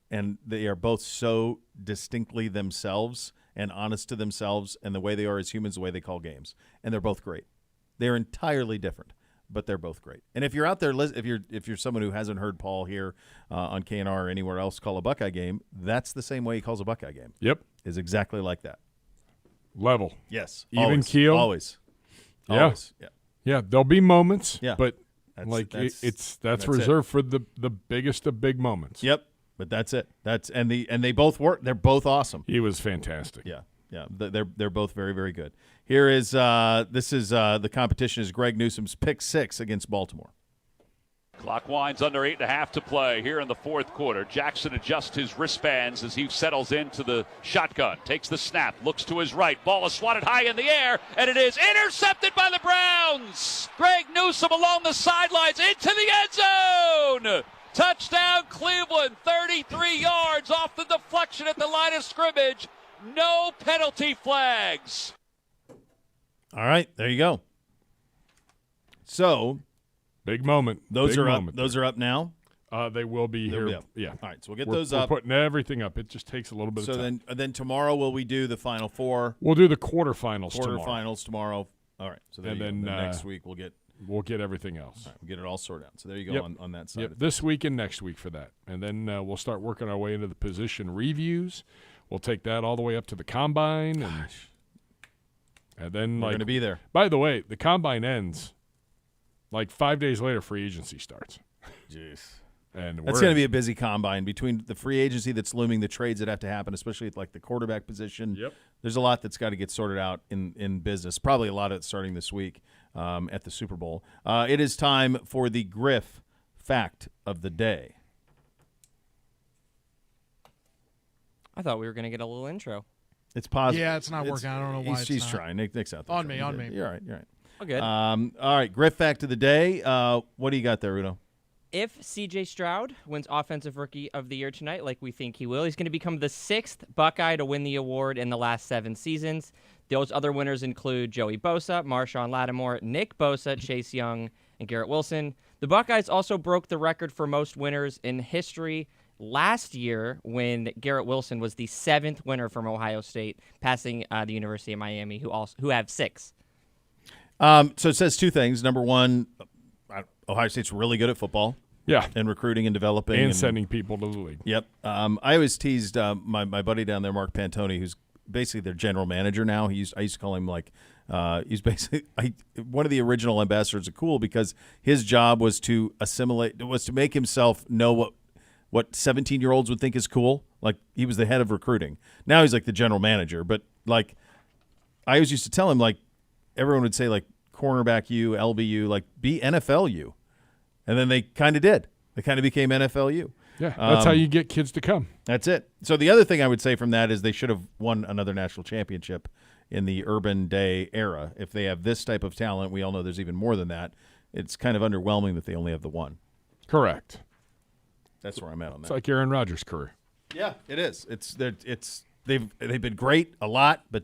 and they are both so distinctly themselves and honest to themselves and the way they are as humans, the way they call games. And they're both great. They're entirely different, but they're both great. And if you're out there, if you're someone who hasn't heard Paul here on KNR or anywhere else call a Buckeye game, that's the same way he calls a Buckeye game. Yep. Is exactly like that. Level. Yes. Even always, keel. Always. Yeah. Always. Yeah. Yeah. There'll be moments. Yeah. But That's that's reserved for the biggest of big moments. Yep. But that's it. And they both work. They're both awesome. He was fantastic. Yeah. Yeah. They're both very, very good. Here is the competition is Greg Newsome's pick 6 against Baltimore. Clock winds under 8.5 to play here in the fourth quarter. Jackson adjusts his wristbands as he settles into the shotgun. Takes the snap, looks to his right. Ball is swatted high in the air, and it is intercepted by the Browns. Greg Newsome along the sidelines into the end zone. Touchdown Cleveland, 33 yards off the deflection at the line of scrimmage. No penalty flags. All right, there you go. So, big moment. Those Big are moment up. Those are up now. They will be They'll here. be up. Yeah. All right, so we'll get We're those up. We're putting everything up. It just takes a little bit So of time. then tomorrow will we do the Final Four? We'll do the quarterfinals tomorrow. Quarterfinals tomorrow. All right. So And then, next week we'll get everything else. All right, we'll get it all sorted out. So there you go on that side. Yep. Of This week and next week for that, and then we'll start working our way into the position reviews. We'll take that all the way up to the combine, and then We're gonna be there. By the way, the combine ends like 5 days later. Free agency starts. Jeez. And that's going to be a busy combine between the free agency that's looming, the trades that have to happen, especially at like the quarterback position. Yep. There's a lot that's got to get sorted out in business. Probably a lot of it starting this week at the Super Bowl. It is time for the Griff fact of the day. I thought we were going to get a little intro. It's positive. Yeah, it's not working. I don't know why He's not. trying. Nick's out there. On me. You're all right. You're all right. Oh, good. All right, Griff fact of the day. What do you got there, Rudo? If C.J. Stroud wins Offensive Rookie of the Year tonight, like we think he will, he's going to become the 6th Buckeye to win the award in the last 7 seasons. Those other winners include Joey Bosa, Marshawn Lattimore, Nick Bosa, Chase Young, and Garrett Wilson. The Buckeyes also broke the record for most winners in history last year when Garrett Wilson was the 7th winner from Ohio State, passing the University of Miami, who have 6. So it says 2 things. Number one, Ohio State's really good at football. Yeah. And recruiting and developing. And sending people to the league. Yep. I always teased my buddy down there, Mark Pantoni, who's basically their general manager now. I used to call him he's basically one of the original ambassadors of cool because his job was to make himself know what 17-year-olds would think is cool. Like he was the head of recruiting. Now he's like the general manager. But like I always used to tell him everyone would say cornerback U, LBU, be NFL U. And then they kind of did. They kind of became NFL U. Yeah, that's how you get kids to come. That's it. So the other thing I would say from that is they should have won another national championship in the Urban Day era. If they have this type of talent, we all know there's even more than that. It's kind of underwhelming that they only have the one. Correct. That's where I'm at on that. It's like Aaron Rodgers' career. Yeah, it is. They've been great a lot, but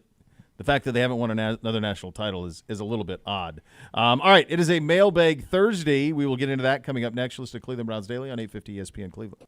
the fact that they haven't won another national title is a little bit odd. All right, it is a Mailbag Thursday. We will get into that coming up next. Listen to Cleveland Browns Daily on 850 ESPN Cleveland.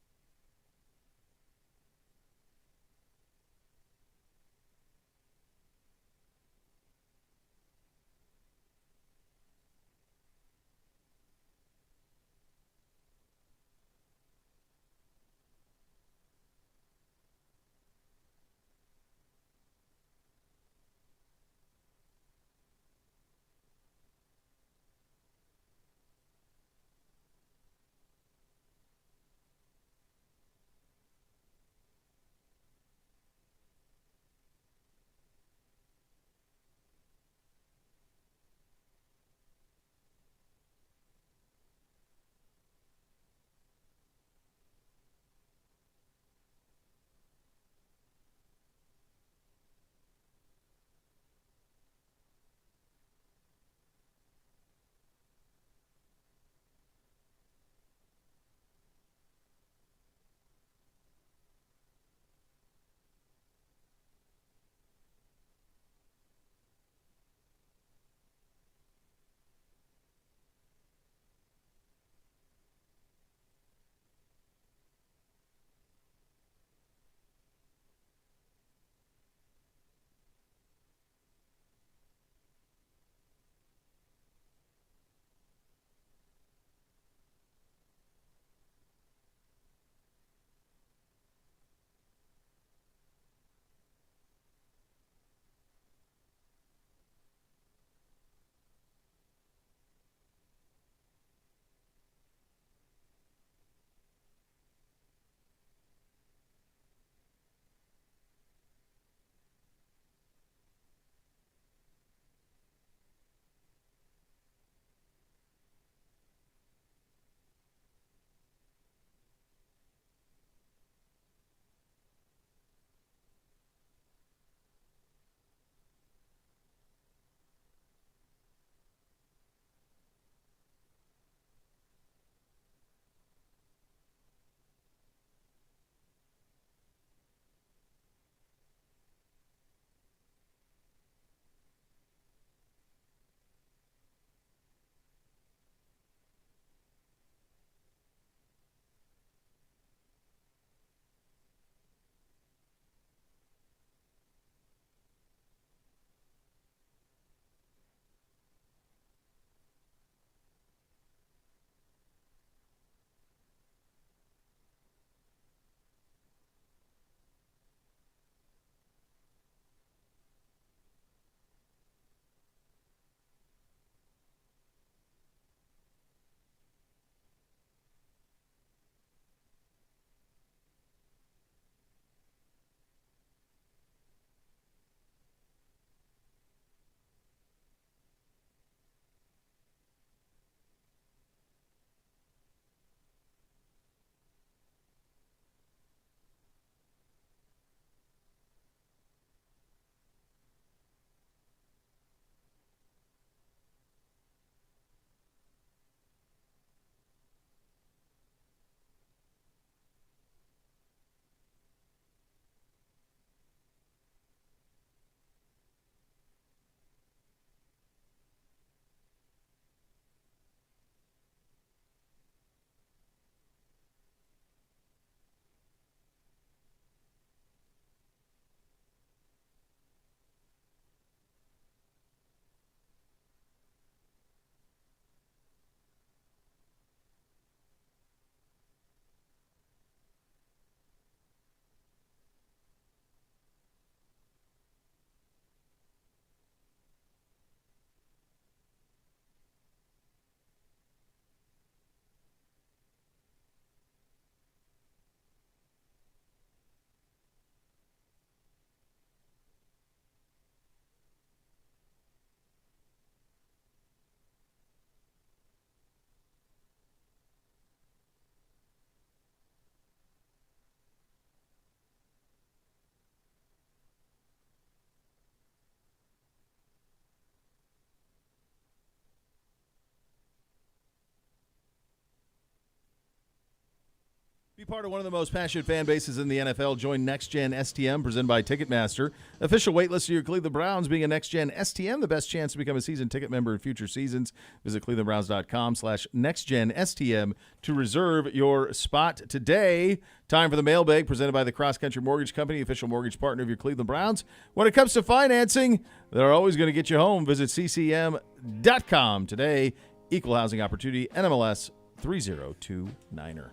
Be part of one of the most passionate fan bases in the NFL. Join Next Gen STM, presented by Ticketmaster. Official waitlist of your Cleveland Browns. Being a Next Gen STM, the best chance to become a season ticket member in future seasons. Visit clevelandbrowns.com/NextGenSTM to reserve your spot today. Time for the mailbag, presented by the Cross Country Mortgage Company, official mortgage partner of your Cleveland Browns. When it comes to financing, they're always going to get you home. Visit ccm.com today. Equal housing opportunity, NMLS 3029er.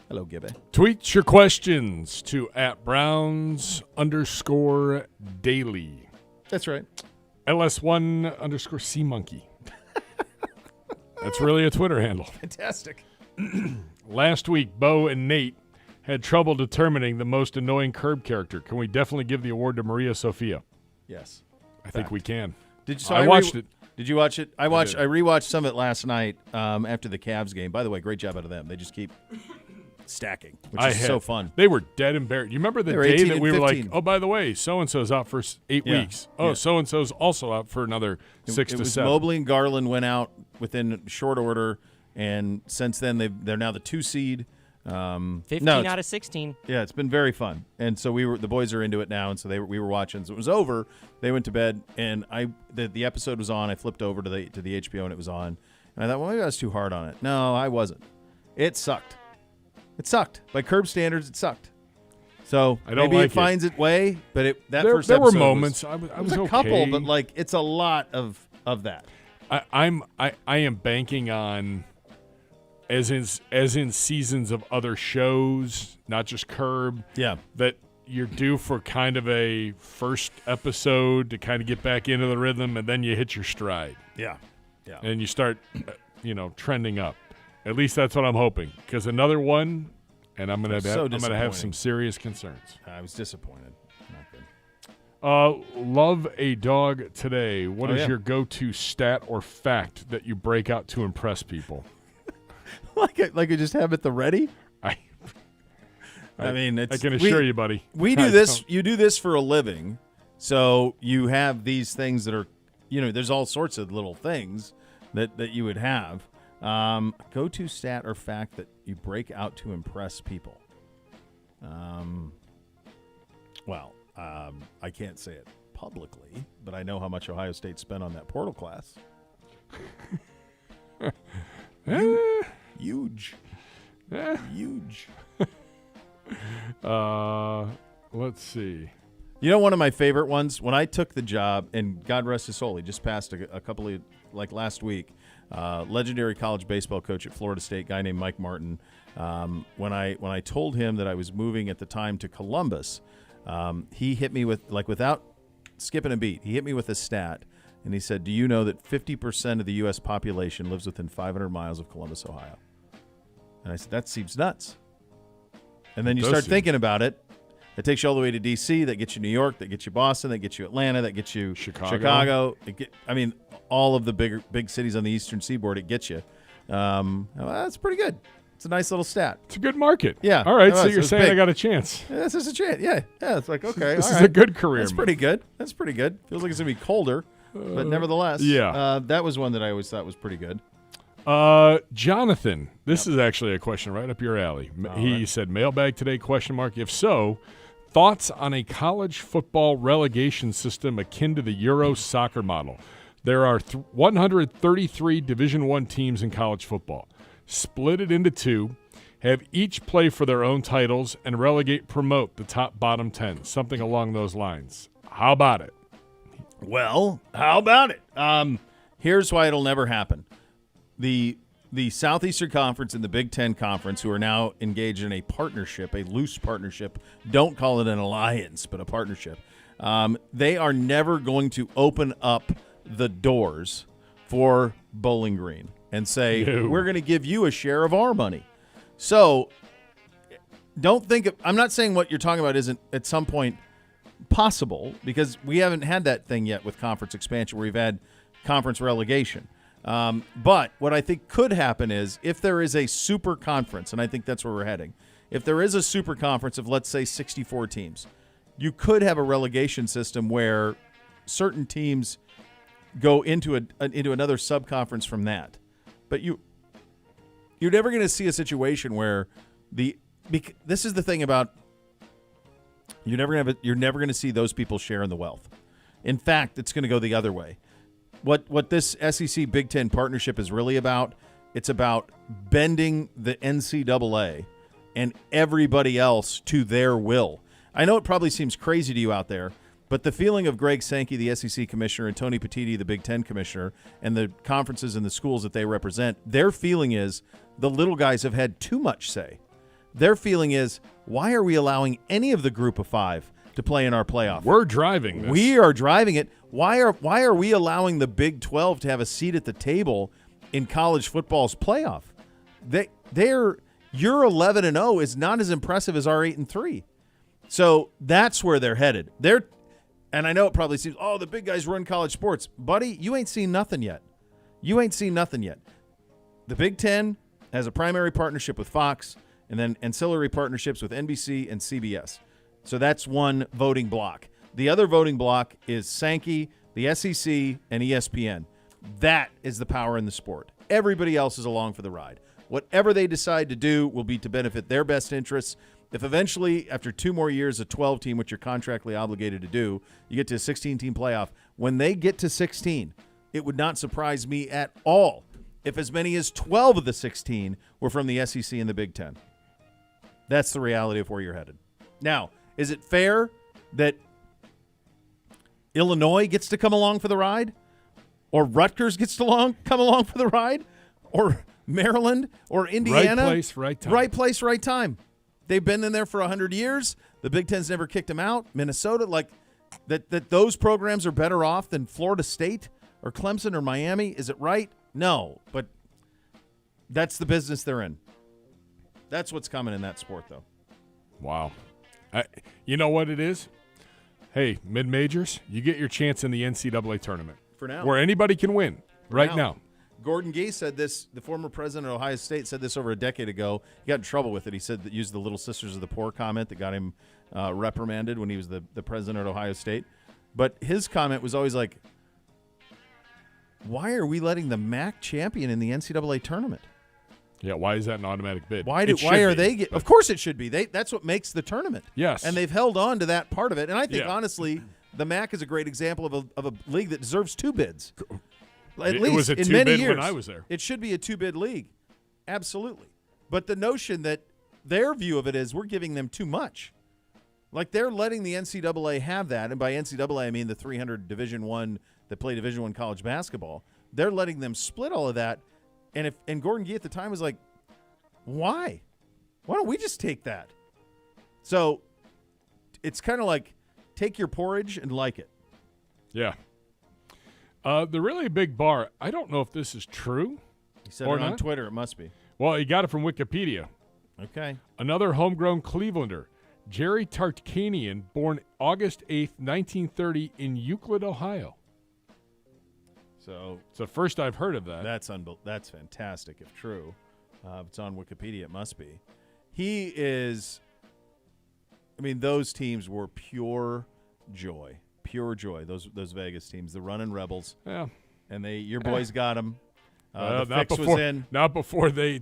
Hello, Gibby. Tweet your questions to @Browns_daily. That's right. LS1_CMonkey. That's really a Twitter handle. Fantastic. Last week, Bo and Nate had trouble determining the most annoying Curb character. Can we definitely give the award to Maria Sophia? Yes. I think we can. Did you? I watched it. Did you watch it? I did. rewatched some of it last night after the Cavs game. By the way, great job out of them. They just keep stacking, which is so fun. They were dead embarrassed. You remember the day that we were like, oh, by the way, so-and-so's out for 8 weeks. Oh, so-and-so's also out for another 6 to 7. Mobley and Garland went out within short order, and since then they're now the 2 seed. 15 out of 16. Yeah, it's been very fun. And so the boys are into it now, and so we were watching. So it was over. They went to bed, and the episode was on. I flipped over to the HBO, and it was on. And I thought, well, maybe I was too hard on it. No, I wasn't. It sucked. It sucked. By Curb standards, it sucked. So maybe it finds its way, but there were moments. I was a okay. couple, but it's a lot of that. I am banking on, as in seasons of other shows, not just Curb. Yeah. That you're due for kind of a first episode to kind of get back into the rhythm, and then you hit your stride. Yeah. Yeah. And you start, trending up. At least that's what I'm hoping. Because another one, and I'm gonna have some serious concerns. I was disappointed. Not good. Love a dog today. What is your go-to stat or fact that you break out to impress people? like you just have it the ready. I mean, I can assure you, buddy. We do this. You do this for a living, so you have these things that are, there's all sorts of little things that you would have. Go-to stat or fact that you break out to impress people. I can't say it publicly, but I know how much Ohio State spent on that portal class. Huge. Huge. Let's see. One of my favorite ones, when I took the job, and God rest his soul, he just passed a couple of, last week, legendary college baseball coach at Florida State, guy named Mike Martin. When I told him that I was moving at the time to Columbus, he hit me with, without skipping a beat, he hit me with a stat, and he said, do you know that 50% of the U.S. population lives within 500 miles of Columbus, Ohio? And I said, that seems nuts. And then you start thinking about it. It takes you all the way to D.C. That gets you New York. That gets you Boston. That gets you Atlanta. That gets you Chicago. All of the big cities on the Eastern Seaboard. It gets you. That's pretty good. It's a nice little stat. It's a good market. Yeah. All right. So you're saying big. I got a chance. Yeah, this is a chance. Yeah. Yeah. It's like, okay. This is a good career. That's pretty good. That's pretty good. Feels like it's going to be colder, but nevertheless. Yeah. That was one that I always thought was pretty good. Jonathan, this is actually a question right up your alley. He said, mailbag today, ? If so, thoughts on a college football relegation system akin to the Euro soccer model. There are 133 Division I teams in college football. Split it into 2, have each play for their own titles, and promote the top bottom 10, something along those lines. How about it? Well, how about it? Here's why it'll never happen. The Southeastern Conference and the Big Ten Conference, who are now engaged in a partnership, a loose partnership, don't call it an alliance, but a partnership, they are never going to open up the doors for Bowling Green and say, we're going to give you a share of our money. So I'm not saying what you're talking about isn't at some point possible, because we haven't had that thing yet with conference expansion where we've had conference relegation. But what I think could happen is if there is a super conference, and I think that's where we're heading, if there is a super conference of, let's say, 64 teams, you could have a relegation system where certain teams go into another subconference from that. But you're never going to see a situation where This is the thing about you're never going to see those people share in the wealth. In fact, it's going to go the other way. What this SEC Big Ten partnership is really about, it's about bending the NCAA and everybody else to their will. I know it probably seems crazy to you out there, but the feeling of Greg Sankey, the SEC commissioner, and Tony Petitti, the Big Ten commissioner, and the conferences and the schools that they represent, their feeling is the little guys have had too much say. Their feeling is, why are we allowing any of the group of five to play in our playoff? We're driving this. We are driving it. Why are we allowing the Big 12 to have a seat at the table in college football's playoff? Your 11-0 is not as impressive as our 8-3. So that's where they're headed. And I know it probably seems, the big guys run college sports. Buddy, you ain't seen nothing yet. The Big Ten has a primary partnership with Fox and then ancillary partnerships with NBC and CBS. So that's one voting block. The other voting block is Sankey, the SEC, and ESPN. That is the power in the sport. Everybody else is along for the ride. Whatever they decide to do will be to benefit their best interests. If eventually, after 2 more years, a 12-team, which you're contractually obligated to do, you get to a 16-team playoff, when they get to 16, it would not surprise me at all if as many as 12 of the 16 were from the SEC and the Big Ten. That's the reality of where you're headed. Now, is it fair that Illinois gets to come along for the ride? Or Rutgers gets to come along for the ride? Or Maryland? Or Indiana? Right place, right time. Right place, right time. They've been in there for 100 years. The Big Ten's never kicked them out. Minnesota, that those programs are better off than Florida State or Clemson or Miami. Is it right? No, but that's the business they're in. That's what's coming in that sport, though. Wow. You know what it is? Hey, mid-majors, you get your chance in the NCAA tournament. For now. Where anybody can win right now. Gordon Gee said this, the former president of Ohio State said this over a decade ago. He got in trouble with it. He said that used the Little Sisters of the Poor comment that got him reprimanded when he was the president of Ohio State. But his comment was always like, why are we letting the MAC champion in the NCAA tournament? Yeah, why is that an automatic bid? Why are they? Of course it should be. That's what makes the tournament. Yes. And they've held on to that part of it. And I think, honestly, the MAC is a great example of a league that deserves 2 bids. At least was a in 2 many bid years. when I was there. It should be a 2-bid league. Absolutely. But the notion that their view of it is we're giving them too much. Like they're letting the NCAA have that. And by NCAA, I mean the 300 Division I that play Division I college basketball. They're letting them split all of that. And Gordon Gee at the time was like, why? Why don't we just take that? So it's kind of like take your porridge and like it. Yeah. The really big bar, I don't know if this is true. He said or it on not. Twitter. It must be. Well, he got it from Wikipedia. Okay. Another homegrown Clevelander, Jerry Tarkanian, born August 8th, 1930 in Euclid, Ohio. So it's the first I've heard of that. That's fantastic if true. If it's on Wikipedia, it must be. He is, those teams were pure joy. Pure joy, those Vegas teams, the running Rebels. Yeah. And your boys got them. The not fix before, was in. Not before they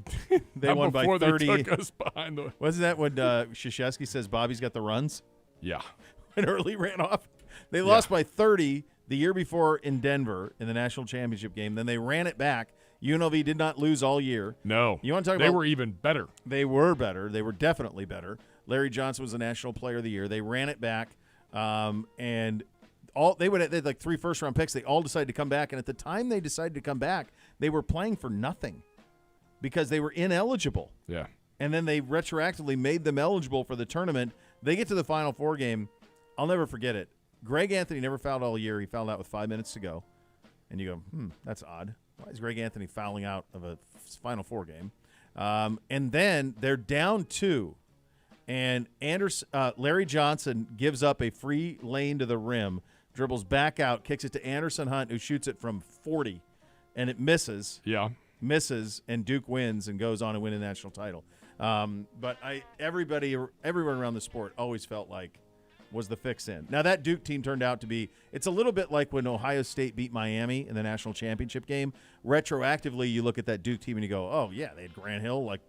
won by 30. They took us behind the. Wasn't that when Krzyzewski says Bobby's got the runs? Yeah. When Early ran off. They lost by 30 the year before in Denver in the national championship game. Then they ran it back. UNLV did not lose all year. No. You want to talk they about? were even better. They were better. They were definitely better. Larry Johnson was the National Player of the Year. They ran it back, and they had like 3 first-round picks. They all decided to come back, and at the time they decided to come back, they were playing for nothing because they were ineligible. Yeah. And then they retroactively made them eligible for the tournament. They get to the Final Four game. I'll never forget it. Greg Anthony never fouled all year. He fouled out with 5 minutes to go. And you go, that's odd. Why is Greg Anthony fouling out of a Final Four game? And then they're down 2. And Larry Johnson gives up a free lane to the rim, dribbles back out, kicks it to Anderson Hunt, who shoots it from 40. And it misses. Yeah. Misses, and Duke wins and goes on to win a national title. But everyone around the sport always felt like was the fix in. Now, that Duke team turned out to be – it's a little bit like when Ohio State beat Miami in the national championship game. Retroactively, you look at that Duke team and you go, oh, yeah, they had Grant Hill. Like,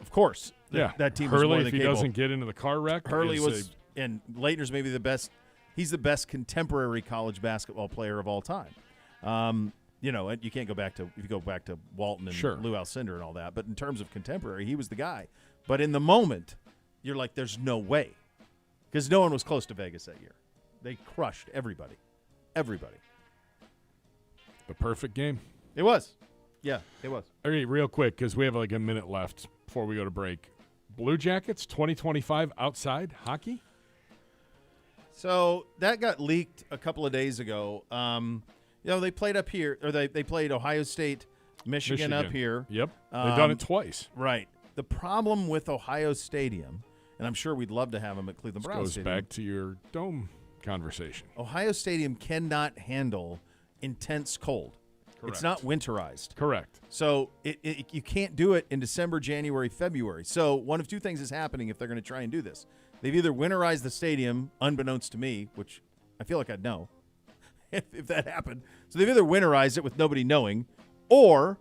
of course. that team was Hurley, more if than he capable. doesn't get into the car wreck, Hurley is was, and Leitner's maybe the best. He's the best contemporary college basketball player of all time. You can't go back to if you go back to Walton and Sure. Lou Alcindor and all that. But in terms of contemporary, he was the guy. But in the moment, you're like, there's no way, because no one was close to Vegas that year. They crushed everybody. Everybody. the perfect game. It was. Yeah, it was. Okay, real quick, because we have like a minute left before we go to break. Blue Jackets 2025 outside hockey? So that got leaked a couple of days ago. They played up here, or they played Ohio State, Michigan up here. Yep. They've done it twice. Right. The problem with Ohio Stadium, and I'm sure we'd love to have them at Cleveland Browns Goes Stadium. back to your dome conversation. Ohio Stadium cannot handle intense cold. Correct. It's not winterized. Correct. So you can't do it in December, January, February. So one of two things is happening if they're going to try and do this. They've either winterized the stadium, unbeknownst to me, which I feel like I'd know if that happened. So they've either winterized it with nobody knowing, or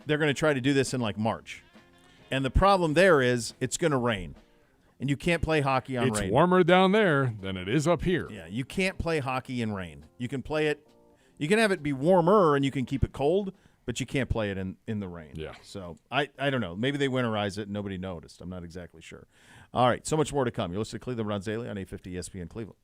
they're going to try to do this in like March. And the problem there is it's going to rain. And you can't play hockey on rain. It's warmer down there than it is up here. Yeah, you can't play hockey in rain. You can play it. You can have it be warmer and you can keep it cold, but you can't play it in the rain. Yeah. So I don't know. Maybe they winterize it and nobody noticed. I'm not exactly sure. All right, so much more to come. You're listening to Cleveland Browns Daily on 850 ESPN Cleveland.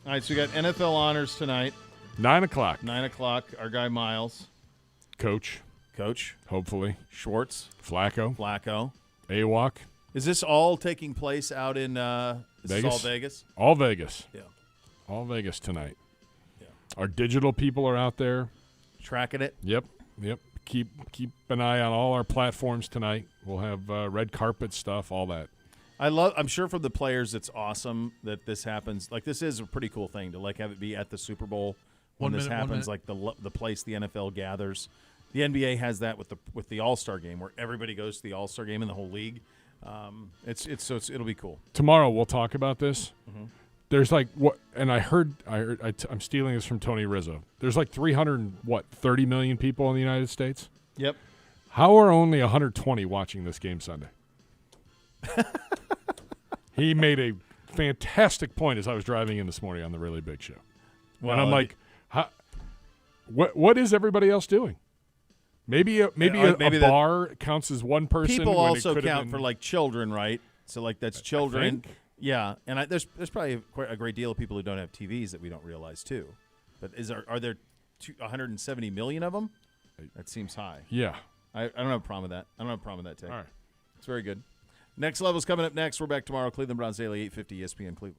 All right, so we got NFL honors tonight. 9 o'clock. 9 o'clock. Our guy Miles. Coach. Hopefully. Schwartz. Flacco. AWOC. Is this all taking place out in Vegas? This all Vegas? All Vegas. Yeah. All Vegas tonight. Yeah. Our digital people are out there. Tracking it? Yep. Keep an eye on all our platforms tonight. We'll have red carpet stuff, all that. I'm sure for the players it's awesome that this happens. Like, this is a pretty cool thing to like have it be at the Super Bowl when this happens, like the place the NFL gathers. The NBA has that with the All-Star game where everybody goes to the All-Star game in the whole league. It'll be cool. Tomorrow we'll talk about this. Mm-hmm. There's like what, and I'm stealing this from Tony Rizzo. There's like 30 million people in the United States. Yep. How are only 120 watching this game Sunday? He made a fantastic point as I was driving in this morning on the Really Big Show. Well, and I'm like, what is everybody else doing? Maybe a bar counts as one person. People when also it count for like children, right? So like that's children. think. Yeah, and there's probably a great deal of people who don't have TVs that we don't realize too. But are there 170 million of them? That seems high. Yeah. I don't have a problem with that. I don't have a problem with that, Ted. All right. It's very good. Next Level's coming up next. We're back tomorrow. Cleveland Browns Daily, 850 ESPN Cleveland.